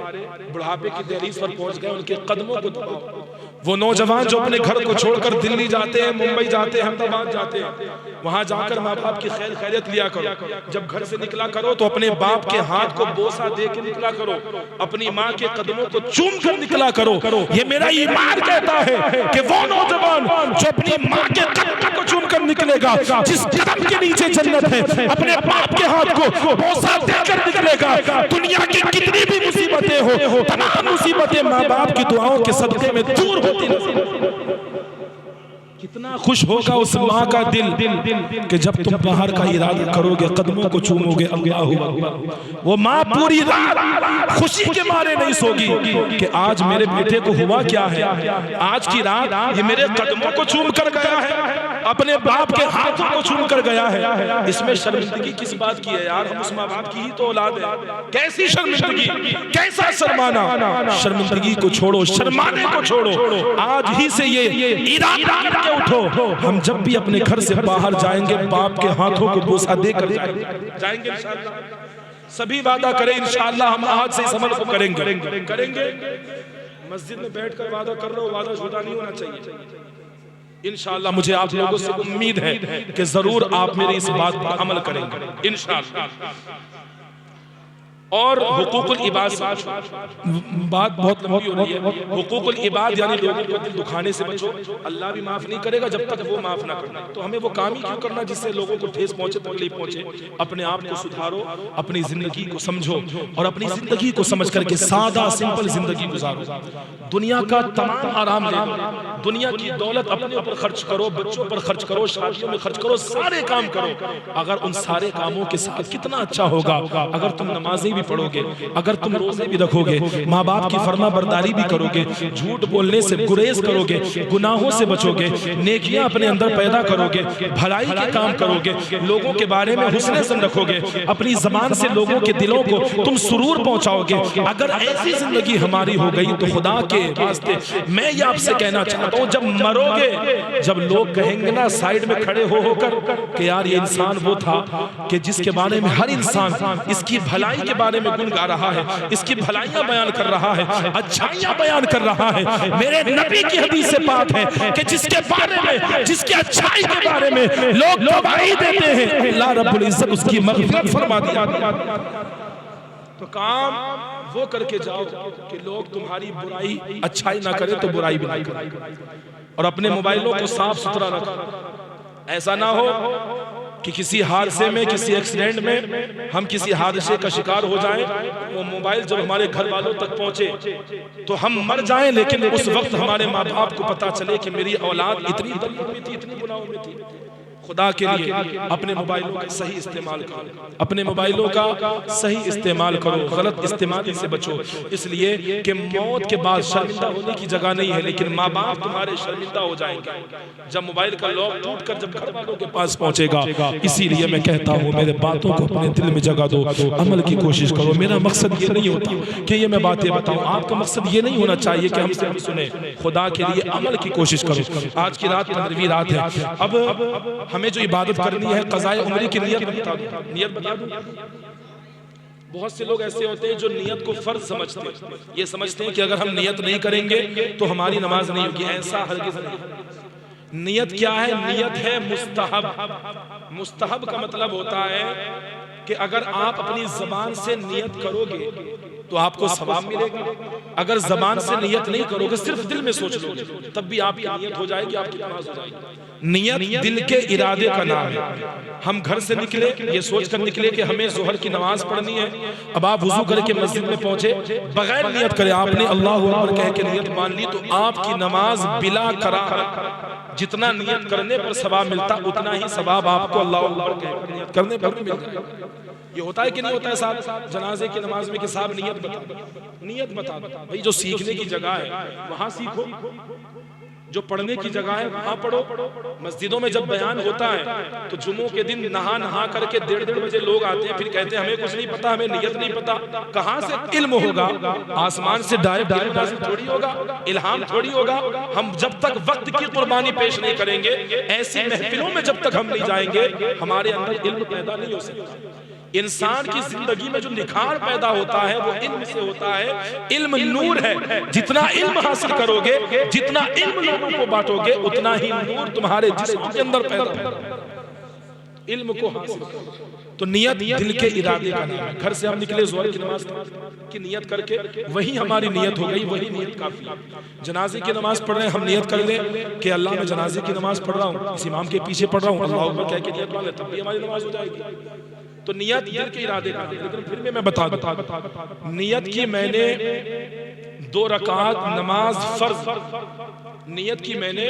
बुढ़ापे की दहलीज पर पहुंच गए, उनके कदमों को दबाओ। वो नौजवान जो अपने घर को छोड़कर दिल्ली जाते हैं, मुंबई जाते हैं, अहमदाबाद जाते हैं, वहां जाकर माँ बाप की खैर खैरियत लिया करो। जब घर से निकला करो तो अपने बाप के हाथ को बोसा दे के निकला करो, अपनी माँ के कदमों को चूम कर निकला करो। ये मेरा ईमान कहता है कि वो नौजवान जो अपनी माँ के कदमों को चूम कर निकलेगा, जिस कदम के नीचे जन्नत है, अपने बाप के हाथ को बोसा देकर निकलेगा। दुनिया की कितनी भी मुसीबतें हो, तमाम मुसीबतें माँ बाप की दुआओं के सदके में दूर होती नजर। कितना खुश होगा उस माँ का दिल कि जब तुम बाहर का इरादा करोगे, कदमों को चूमोगे, अल्लाहु अकबर। वो माँ पूरी रात खुशी के मारे नहीं सोगी कि आज मेरे बेटे को हुआ क्या है, आज की रात ये मेरे कदमों को चूम कर गया है, अपने बाप के हाथों को चूम कर गया है। इसमें शर्मिंदगी किस बात की है यार? हम उस माँ बाप की ही तो औलाद है। कैसी शर्मिंदगी, कैसा शर्माना? शर्मिंदगी को छोड़ो, शर्माने को छोड़ो। आज ही से ये इरादा करके उठो, हम जब भी अपने घर से बाहर जाएंगे बाप के हाथों को बोसा देकर जाएंगे इंशाअल्लाह। सभी वादा करें इंशाअल्लाह, हम आज से इस अमल को करेंगे। मस्जिद में बैठकर वादा कर रहे हो, वादा झूठा नहीं होना चाहिए। इंशाअल्लाह मुझे आप लोगों से उम्मीद है कि जरूर आप मेरी इस बात पर अमल करेंगे इंशाअल्लाह। और हुकूकुल इबाद, बात बहुत लंबी हो रही है। हुकूकुल इबाद यानी लोगों को दिल दुखाने से बचो, अल्लाह भी माफ नहीं करेगा जब तक वो माफ ना करना। तो हमें वो काम ही क्यों करना जिससे लोगों को ठेस पहुंचे, तकलीफ पहुंचे। अपने आप को सुधारो, अपनी जिंदगी को समझो और अपनी जिंदगी को समझ करके सादा सिंपल जिंदगी गुजारो। दुनिया का तमाम आराम ले लो, दुनिया की दौलत अपने ऊपर खर्च करो, बच्चों पर खर्च करो, शादियों में खर्च करो, सारे काम करो। अगर उन सारे कामों के साथ कितना अच्छा होगा अगर तुम नमाजें भी पढ़ोगे, अगर तुम रोजे भी रखोगे, माँ बाप की फर्मा बरदारी भी करोगे, झूठ बोलने से गुरेज करोगे, गुनाहों से बचोगे, नेकियां अपने अंदर पैदा करोगे, भलाई के काम करोगे, लोगों के बारे में हुस्न ज़न रखोगे, अपनी जबान से लोगों के दिलों को तुम सुरूर पहुंचाओगे। अगर ऐसी जिंदगी हमारी हो गई तो खुदा के वास्ते मैं ये आपसे कहना चाहता हूं, जब मरोगे, जब लोग कहेंगे ना साइड में खड़े हो होकर कि यार ये इंसान वो था कि जिसके बारे में हर इंसान इसकी भलाई के बारे में गुण गा रहा है, इसकी भलाइयां बयान कर रहा है, अच्छाइयां बयान कर रहा है। मेरे नबी की हदीस से बात है कि जिसके बारे में, जिसकी अच्छाई के बारे में लोग गवाही देते हैं, अल्लाह रब्बुल इज्जत उसकी मग़फ़िरत फरमा दिया। तो काम वो करके जाओ कि लोग तुम्हारी बुराई अच्छाई ना करें तो बुराई भी ना करें। और अपने मोबाइलों को साफ सुथरा रखो, ऐसा ना हो कि किसी हादसे में, किसी एक्सीडेंट में हम किसी हादसे का शिकार हो जाएं, वो मोबाइल जब हमारे घर वालों तक पहुंचे तो हम मर जाएं, लेकिन उस वक्त हमारे माँ बाप को पता चले कि मेरी औलाद इतनी दलित में थी, इतनी गुनाहों में थी। खुदा के लिए अपने मोबाइलों का सही इस्तेमाल करो, अपने मोबाइलों का सही इस्तेमाल करो, गलत इस्तेमाल से बचो। इसलिए कि मौत के बाद शर्मिंदा होने की जगह नहीं है, लेकिन माँ बाप तुम्हारे शर्मिंदा हो जाएंगे जब मोबाइल का लॉक टूटकर जब घर वालों के पास पहुंचेगा। इसीलिए मैं कहता हूँ मेरे बातों को अपने दिल में जगह दो, अमल की कोशिश करो। मेरा मकसद ये नहीं होता कि ये मैं बातें बताऊँ, आपका मकसद ये नहीं होना चाहिए कि हमसे हम सुने। खुदा के लिए अमल की कोशिश करो। आज की रात 15वीं रात है, अब हमें जो इबादत करनी है क़ज़ाए उम्र की नियत बता दूं, नियत बता दूं। बहुत से लोग ऐसे होते हैं जो नियत को फर्ज समझते हैं, ये समझते हैं कि अगर हम नियत नहीं करेंगे तो हमारी नमाज नहीं होगी। ऐसा हरगिज़ नहीं। नियत क्या है? नियत है मुस्तहब। मुस्तहब का मतलब होता है कि अगर आप अपनी ज़बान से नियत करोगे तो आपको सवाब मिलेगा। अगर ज़बान से नियत नहीं करोगे, सिर्फ दिल में सोच लोगे, तब भी आपकी नियत हो जाएगी, आपकी नमाज हो जाएगी। नियत दिल के इरादे का नाम है। हम घर से निकले, ये सोच कर निकले कि हमें ज़ोहर की नमाज पढ़नी है। अब आप वुज़ू करके मस्जिद में पहुंचे, बगैर नियत करे आपने अल्लाहु अकबर कह के नियत मान ली, तो आपकी नमाज बिला करार, जितना नियत करने पर सवाब मिलता उतना ही सवाब आपको अल्लाहु अकबर कह कर नियत करने पर भी मिल जाएगा। ये होता है कि नहीं होता है साहब जनाजे की नमाज में कि साहब नियत बता दो, नियत बता दो। भाई जो सीखने की जगह है वहां सीखो, जो पढ़ने की जगह है वहां पढ़ो। मस्जिदों में जब बयान होता है तो जुम्मों के दिन नहा करके 1:30 बजे लोग आते हैं, फिर कहते हैं हमें कुछ नहीं पता, हमें नियत नहीं पता। कहां से इल्म होगा? आसमान से डायरेक्ट नाज़िल थोड़ी होगा, इल्हाम थोड़ी होगा। हम जब तक वक्त की कुर्बानी पेश नहीं करेंगे, ऐसी महफिलों में जब तक हम नहीं जाएंगे, हमारे अंदर इल्म पैदा नहीं हो सकता। इंसान की जिंदगी में जो निखार पैदा होता है वो इल्म से होता है। इल्म नूर है, जितना इल्म हासिल करोगे, जितना इल्म लोगों को बांटोगे, उतना ही नूर तुम्हारे जिस्म के अंदर पैदा होगा। इल्म को हासिल करो। तो नियत दिल के इरादे का नाम है। घर से हम निकले ज़ोहर की नमाज की नियत करके, वही हमारी नियत हो गई, वही नियत काफी है। जनाजे की नमाज पढ़ रहे हैं, हम नियत कर लें कि अल्लाह मैं जनाजे की नमाज पढ़ रहा हूँ, इस इमाम के पीछे पढ़ रहा हूँ, अल्लाह अकबर कह के नियत मान ले, तब भी हमारी नमाज हो जाएगी। तो नियत दिल के इरादे का, लेकिन फिर भी मैं बता दूं, नियत की मैंने 2 रकात नमाज फर्ज, नियत की मैंने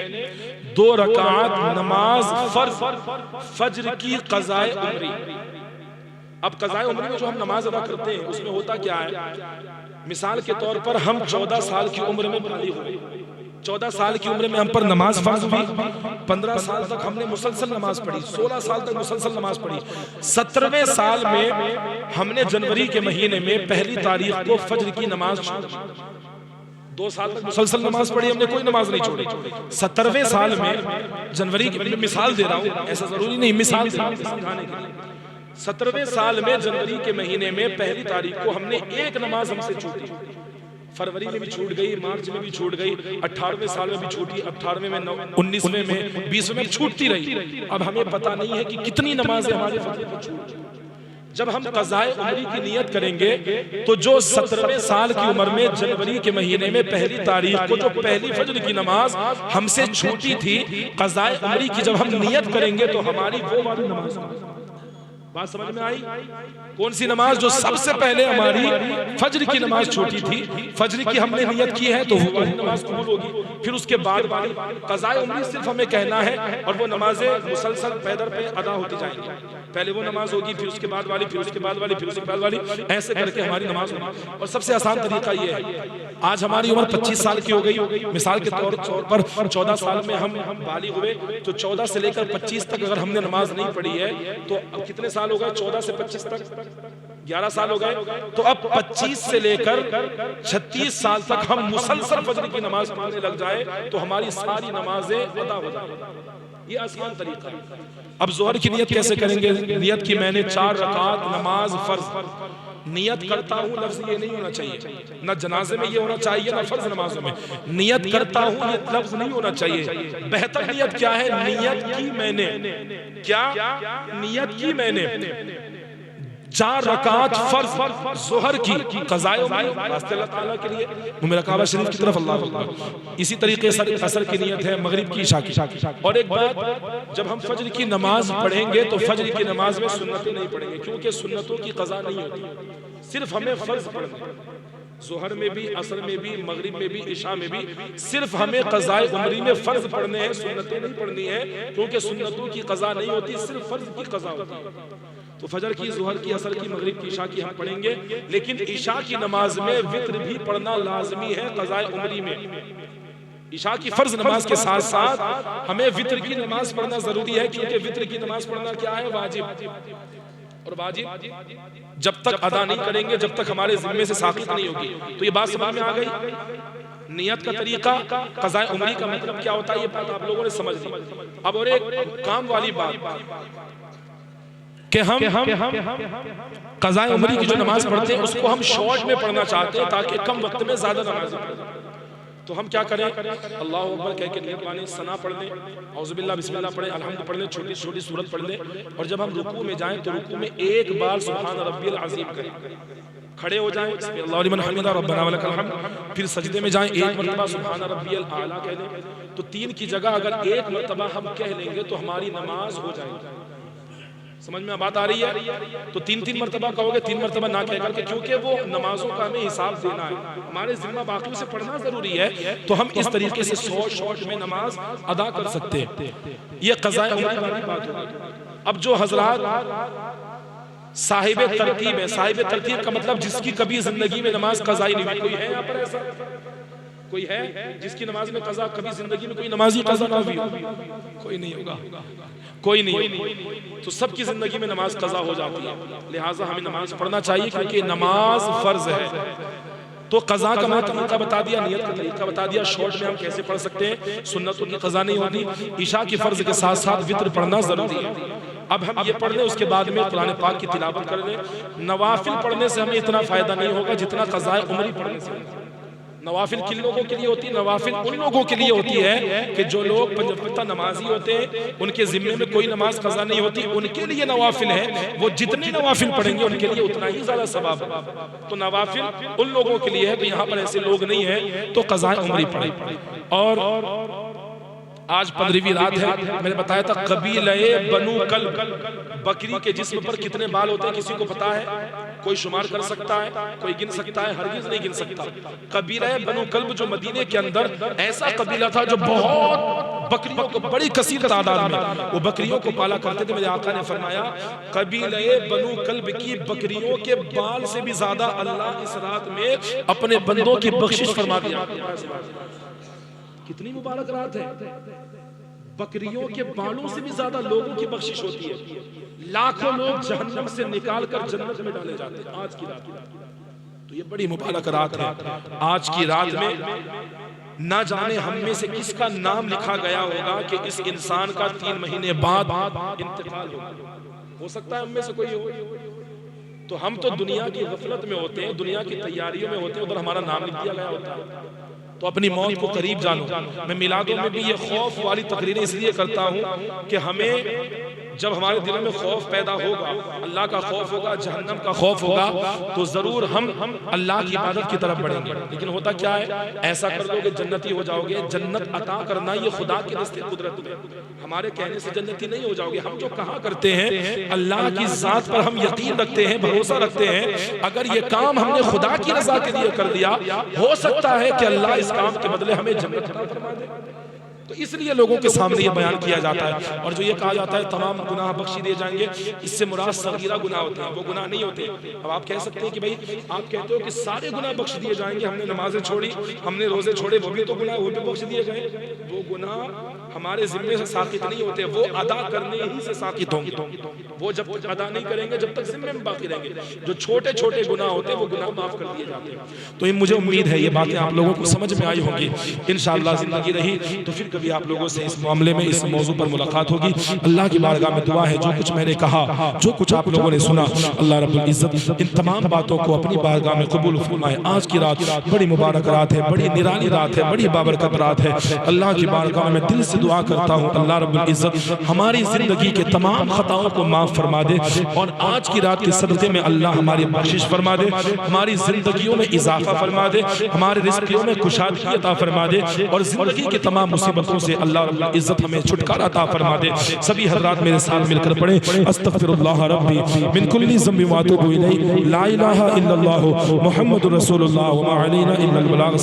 2 रकात नमाज फर्ज फज्र की क़ज़ाए उम्री। अब क़ज़ाए उम्री में जो हम नमाज अदा करते हैं उसमें होता क्या है? मिसाल के तौर पर हम 14 साल की उम्र में बालिग़ हुए, 14 साल की उम्र में हम पर नमाज फर्ज हुई, 15 साल तक हमने मुसलसल नमाज पढ़ी, 16 साल तक मुसलसल नमाज पढ़ी, 17वें साल में हमने जनवरी के महीने में 1 तारीख को फज्र की नमाज छोड़ी। 2 साल तक मुसलसल नमाज पढ़ी हमने, कोई नमाज नहीं छोड़ी। 17वें साल में जनवरी की, मिसाल दे रहा हूँ, ऐसा जरूरी नहीं, मिसाल समझाने के लिए। 17वें साल में जनवरी के महीने में 1 तारीख को हमने एक नमाज हमसे छूटी, फरवरी में भी छूट गई, मार्च में भी छूट गई, 18वें साल में भी छूटी, 18वें में, 19वें में, 20वें में छूटती रही। अब हमें पता नहीं है कि कितनी नमाजें हमारे फजर पर छूट। जब हम क़ज़ाए उम्री की नियत करेंगे तो जो 17वें साल की उम्र में जनवरी के महीने में पहली तारीख को जो पहली फजर की नमाज हमसे छूटी थी, क़ज़ाए उम्री की जब हम नियत करेंगे तो हमारी वो वाली नमाज, बात समझ में आई? कौन सी नमाज? जो सबसे पहले हमारी फजर की नमाज छूटी थी, फजर की हमने नियत की है तो वो वाली नमाज कबूल होगी। फिर उसके बाद वाली क़ज़ाए उम्री सिर्फ हमें कहना है और वो नमाजें मुसलसल पैदर पे अदा होती जाएंगी। पहले वो नमाज होगी, फिर उसके बाद वाली, फिर उसके बाद वाली, फिर उसके बाद वाली, ऐसे करके हमारी नमाज होगी। और सबसे आसान तरीका ये है, आज हमारी उम्र 25 साल की हो गई, मिसाल के तौर पर 14 साल में हम बालिग हुए, तो 14 से लेकर 25 तक अगर हमने नमाज नहीं पढ़ी है तो कितने साल हो गए? 14 से 25 तक 11 साल हो गए। तो अब 25 से लेकर 36 साल तक हम मुसलसल फजर की नमाज पढ़ने लग जाए तो हमारी सारी नमाजें अदा हो जाए। ये आसान तरीका है। अब जोहर की नियत कैसे करेंगे? नियत की मैंने 4 रकात नमाज फर्ज नियत करता हूँ, लफ्ज ये नहीं होना चाहिए, ना जनाजे में ये होना चाहिए ना फर्ज नमाजों में। नियत करता हूँ ये लफ्ज नहीं होना चाहिए। बेहतर नियत क्या है? नियत की मैंने, क्या नियत की मैंने 4 रकात फर्ज जोहर की क़ज़ाए उम्री वास्ते अल्लाह ताला के लिए, वो मेरा काबा शरीफ की तरफ अल्लाह अल्लाह। इसी तरीके से असर की नियत है, मगरिब की, इशा की। और एक बात, जब हम फजर की नमाज पढ़ेंगे तो फजर की नमाज में सुन्नतें नहीं पढ़ेंगे, क्योंकि सुन्नतों की क़ज़ा नहीं होती, सिर्फ हमें फर्ज पढ़ना। जोहर में भी, असर में भी, मगरिब में भी, इशा में भी सिर्फ हमें क़ज़ाए उम्री में फर्ज पढ़ने हैं, सुन्नतें नहीं पढ़नी है, क्योंकि सुन्नतों की क़ज़ा नहीं होती, सिर्फ फर्ज की क़ज़ा होती है। तो फजर की, जोहर की, असर की, मगरिब की, इशा की हम पढ़ेंगे, लेकिन इशा की नमाज में वित्र भी पढ़ना लाजमी है क़ज़ाए उम्री में। इशा की फर्ज नमाज के साथ साथ हमें वित्र की नमाज पढ़ना जरूरी है, क्योंकि वित्र की नमाज पढ़ना क्या है? वाजिब। और वाजिब जब तक अदा नहीं करेंगे, जब तक हमारे जिम्मे से साक़ित नहीं होगी। तो ये बात समझ में आ गई। नियत का तरीका, क़ज़ाए उम्री का मतलब क्या होता है, ये बात आप लोगों ने समझ ली। अब और एक काम वाली बात कि हम क़ज़ाए उम्री की जो नमाज पढ़ते हैं उसको हम शॉर्ट में पढ़ना चाहते हैं ताकि कम वक्त में ज्यादा नमाज पढ़ें। तो हम क्या करें? अल्लाह अकबर कह के नियत माने, सना पढ़ लें, औज़ुबिल्लाह बिस्मिल्लाह पढ़ें, अल्हम्दु पढ़ लें, छोटी छोटी सूरत पढ़ लें, और जब हम रुकू में जाएं तो रुकू में एक बार सुभान रब्बियल अज़ीम करें, खड़े हो जाएं, अल्लाहु लिमन हमिदा रब्बना वलकल हम्द, फिर सजदे में जाएं, एक मरतबा सुभान रब्बियल आला कह लें। तो 3 की जगह अगर एक मरतबा हम कह लेंगे तो हमारी नमाज हो जाएगी। समझ में बात आ रही है? तो 3 मरतबा कहोगे, 3 मरतबा ना कह करके, क्योंकि वो नमाजों का हमें हिसाब देना है, हमारे जिम्मा बाकियों से पढ़ना जरूरी है, तो हम इस तरीके से शॉर्ट में नमाज अदा कर सकते हैं। ये क़ज़ाए उम्री वाली बात होगी। अब जो हजरात साहिब तरतीब है, साहिब तरतीब का मतलब जिसकी कभी जिंदगी में नमाज क़ज़ाई नहीं हुई, कोई है यहाँ पर ऐसा? कोई है जिसकी नमाज में क़ज़ा, कभी जिंदगी में कोई नमाजी क़ज़ा ना हुई? कोई नहीं होगा, कोई नहीं। तो सबकी जिंदगी में नमाज क़ज़ा हो जाती है, लिहाजा हमें नमाज पढ़ना चाहिए, क्योंकि नमाज फर्ज है। तो क़ज़ा का तरीका बता दिया, नियत का तरीका बता दिया, शॉर्ट में हम कैसे पढ़ सकते हैं, सुन्नतों की क़ज़ा नहीं होती। इशा की फर्ज के साथ साथ वित्र पढ़ना जरूरी है। अब हम ये पढ़ लें, उसके बाद में कुरान पाक की तिलावत कर लें। नवाफिल पढ़ने से हमें इतना फायदा नहीं होगा जितना क़ज़ाए उम्री पढ़ने से। नवाफिल किन लोगों के लिए होती है? नवाफिल उन लोगों के लिए होती है कि जो लोग पंजवक्ता नमाजी होते हैं, उनके जिम्मे में कोई नमाज क़ज़ा नहीं होती, उनके लिए नवाफिल है। वो जितने नवाफिल पढ़ेंगे उनके लिए उतना ही ज्यादा सवाब है। तो नवाफिल उन लोगों के लिए है, तो यहाँ पर ऐसे लोग नहीं है, तो क़ज़ाए उम्री पढ़े। और आज 15वीं रात है, मैंने बताया था कबीले बनु कल्ब, बकरी के जिस्म पर कितने बाल होते हैं किसी को पता है? कोई शुमार कर सकता है? कोई गिन सकता है? हरगिज़ नहीं गिन सकता। कबीला बनु कल्ब जो मदीने के अंदर ऐसा कबीला था जो बहुत बकरियों को, बड़ी कसीर तादाद में वो बकरियों को पाला करते थे। मेरे आका ने फरमाया, कबीले बनु कल्ब की बकरियों के बाल से भी ज्यादा अल्लाह इस रात में अपने बंदों की बख्शिश फरमा दिया। कितनी मुबारक रात है। बकरियों के बालों से भी ज्यादा लोगों की बख्शिश होती है। लाखों लोग जहन्नम से निकाल कर जन्नत में डाले जाते हैं आज की रात। तो ये बड़ी मुबारक रात है। आज की रात में ना जाने हम में से किसका नाम लिखा गया होगा कि इस इंसान का 3 महीने बाद इंतकाल होगा। हो सकता है हम में से कोई हो। तो हम तो दुनिया की गफलत में होते हैं, दुनिया की तैयारियों में होते हैं, उधर हमारा नाम लिख दिया गया होता है। तो अपनी मौत को करीब जानो। मैं मिलादों में भी ये खौफ वाली तकरीरें इसलिए करता हूँ कि हमें जब हमारे दिलों में खौफ पैदा होगा, अल्लाह का खौफ होगा, जहन्नम का खौफ होगा, तो जरूर हम अल्लाह की इबादत की तरफ बढ़ेंगे। लेकिन होता क्या है, ऐसा कर लोगे जन्नती हो जाओगे। जन्नत अता करना ये खुदा की दस्ते कुदरत में, हमारे कहने से जन्नती नहीं हो जाओगे। हम जो कहा करते हैं अल्लाह की जात पर हम यकीन रखते हैं, भरोसा रखते हैं। अगर ये काम हमने खुदा की रजा के लिए कर दिया, हो सकता है कि अल्लाह इस काम के बदले हमें जन्नत अता फरमा दे। तो इसलिए लोगों के सामने ये बयान किया जाता है। और जो ये कहा जाता है तमाम गुनाह बख्शी दिए जाएंगे, इससे मुराद सगीरा गुनाह होते हैं, वो गुनाह नहीं होते। अब आप कह सकते हैं कि भाई आप कहते हो कि सारे गुनाह बख्श दिए जाएंगे, हमने नमाजें छोड़ी, हमने रोजे छोड़े, वो भी तो गुनाह, वो भी बख्श दिए गए। वो गुनाह हमारे जिम्मे से साकित नहीं होते, वो अदा करने ही से साकित होंगे। वो जब तक अदा नहीं करेंगे, जब तक जिम्मे में बाकी रहेंगे। जो छोटे छोटे गुनाह होते हैं वो गुनाह माफ कर दिए जाते हैं। तो मुझे उम्मीद है ये बातें आप लोगों को समझ में आई होंगी। इंशाअल्लाह जिंदगी रही तो फिर कभी आप लोगों से इस मामले में, इस मौजू पर मुलाकात होगी। अल्लाह की बारगाह में दुआ है, जो कुछ मैंने कहा, जो कुछ आप लोगों ने सुना, अल्लाह रब्बुल इज्जत इन तमाम बातों को अपनी बारगाह में कबूल फरमाए। आज की रात बड़ी मुबारक रात है, बड़ी निराली रात है, बड़ी बाबरकत रात है। अल्लाह की बारगाह में दिल से दुआ करता हूँ, अल्लाह रब्बुल इज्जत हमारी जिंदगी के तमाम खताओं को माफ फरमा दे, और आज की रात के सदक़े में अल्लाह हमारी बख्शिश फरमा दे, हमारी जिंदगियों में इजाफा फरमा दे, हमारे रिज़्क़ों में कुशादगी अता फरमा दे, और जिंदगी की तमाम मुसीबतों से अल्लाह रब्बुल इज्जत हमें छुटकारा अता फरमा दे। सभी हज़रात मेरे साथ मिलकर पढ़े, अस्तग़फिरुल्लाह रब्बी मिन कुल्ली ज़ंबिन व अतूबु इलैहि, ला इलाहा इल्लल्लाहु मुहम्मदुर रसूलुल्लाह व मा अलैना इल्लल बलाग।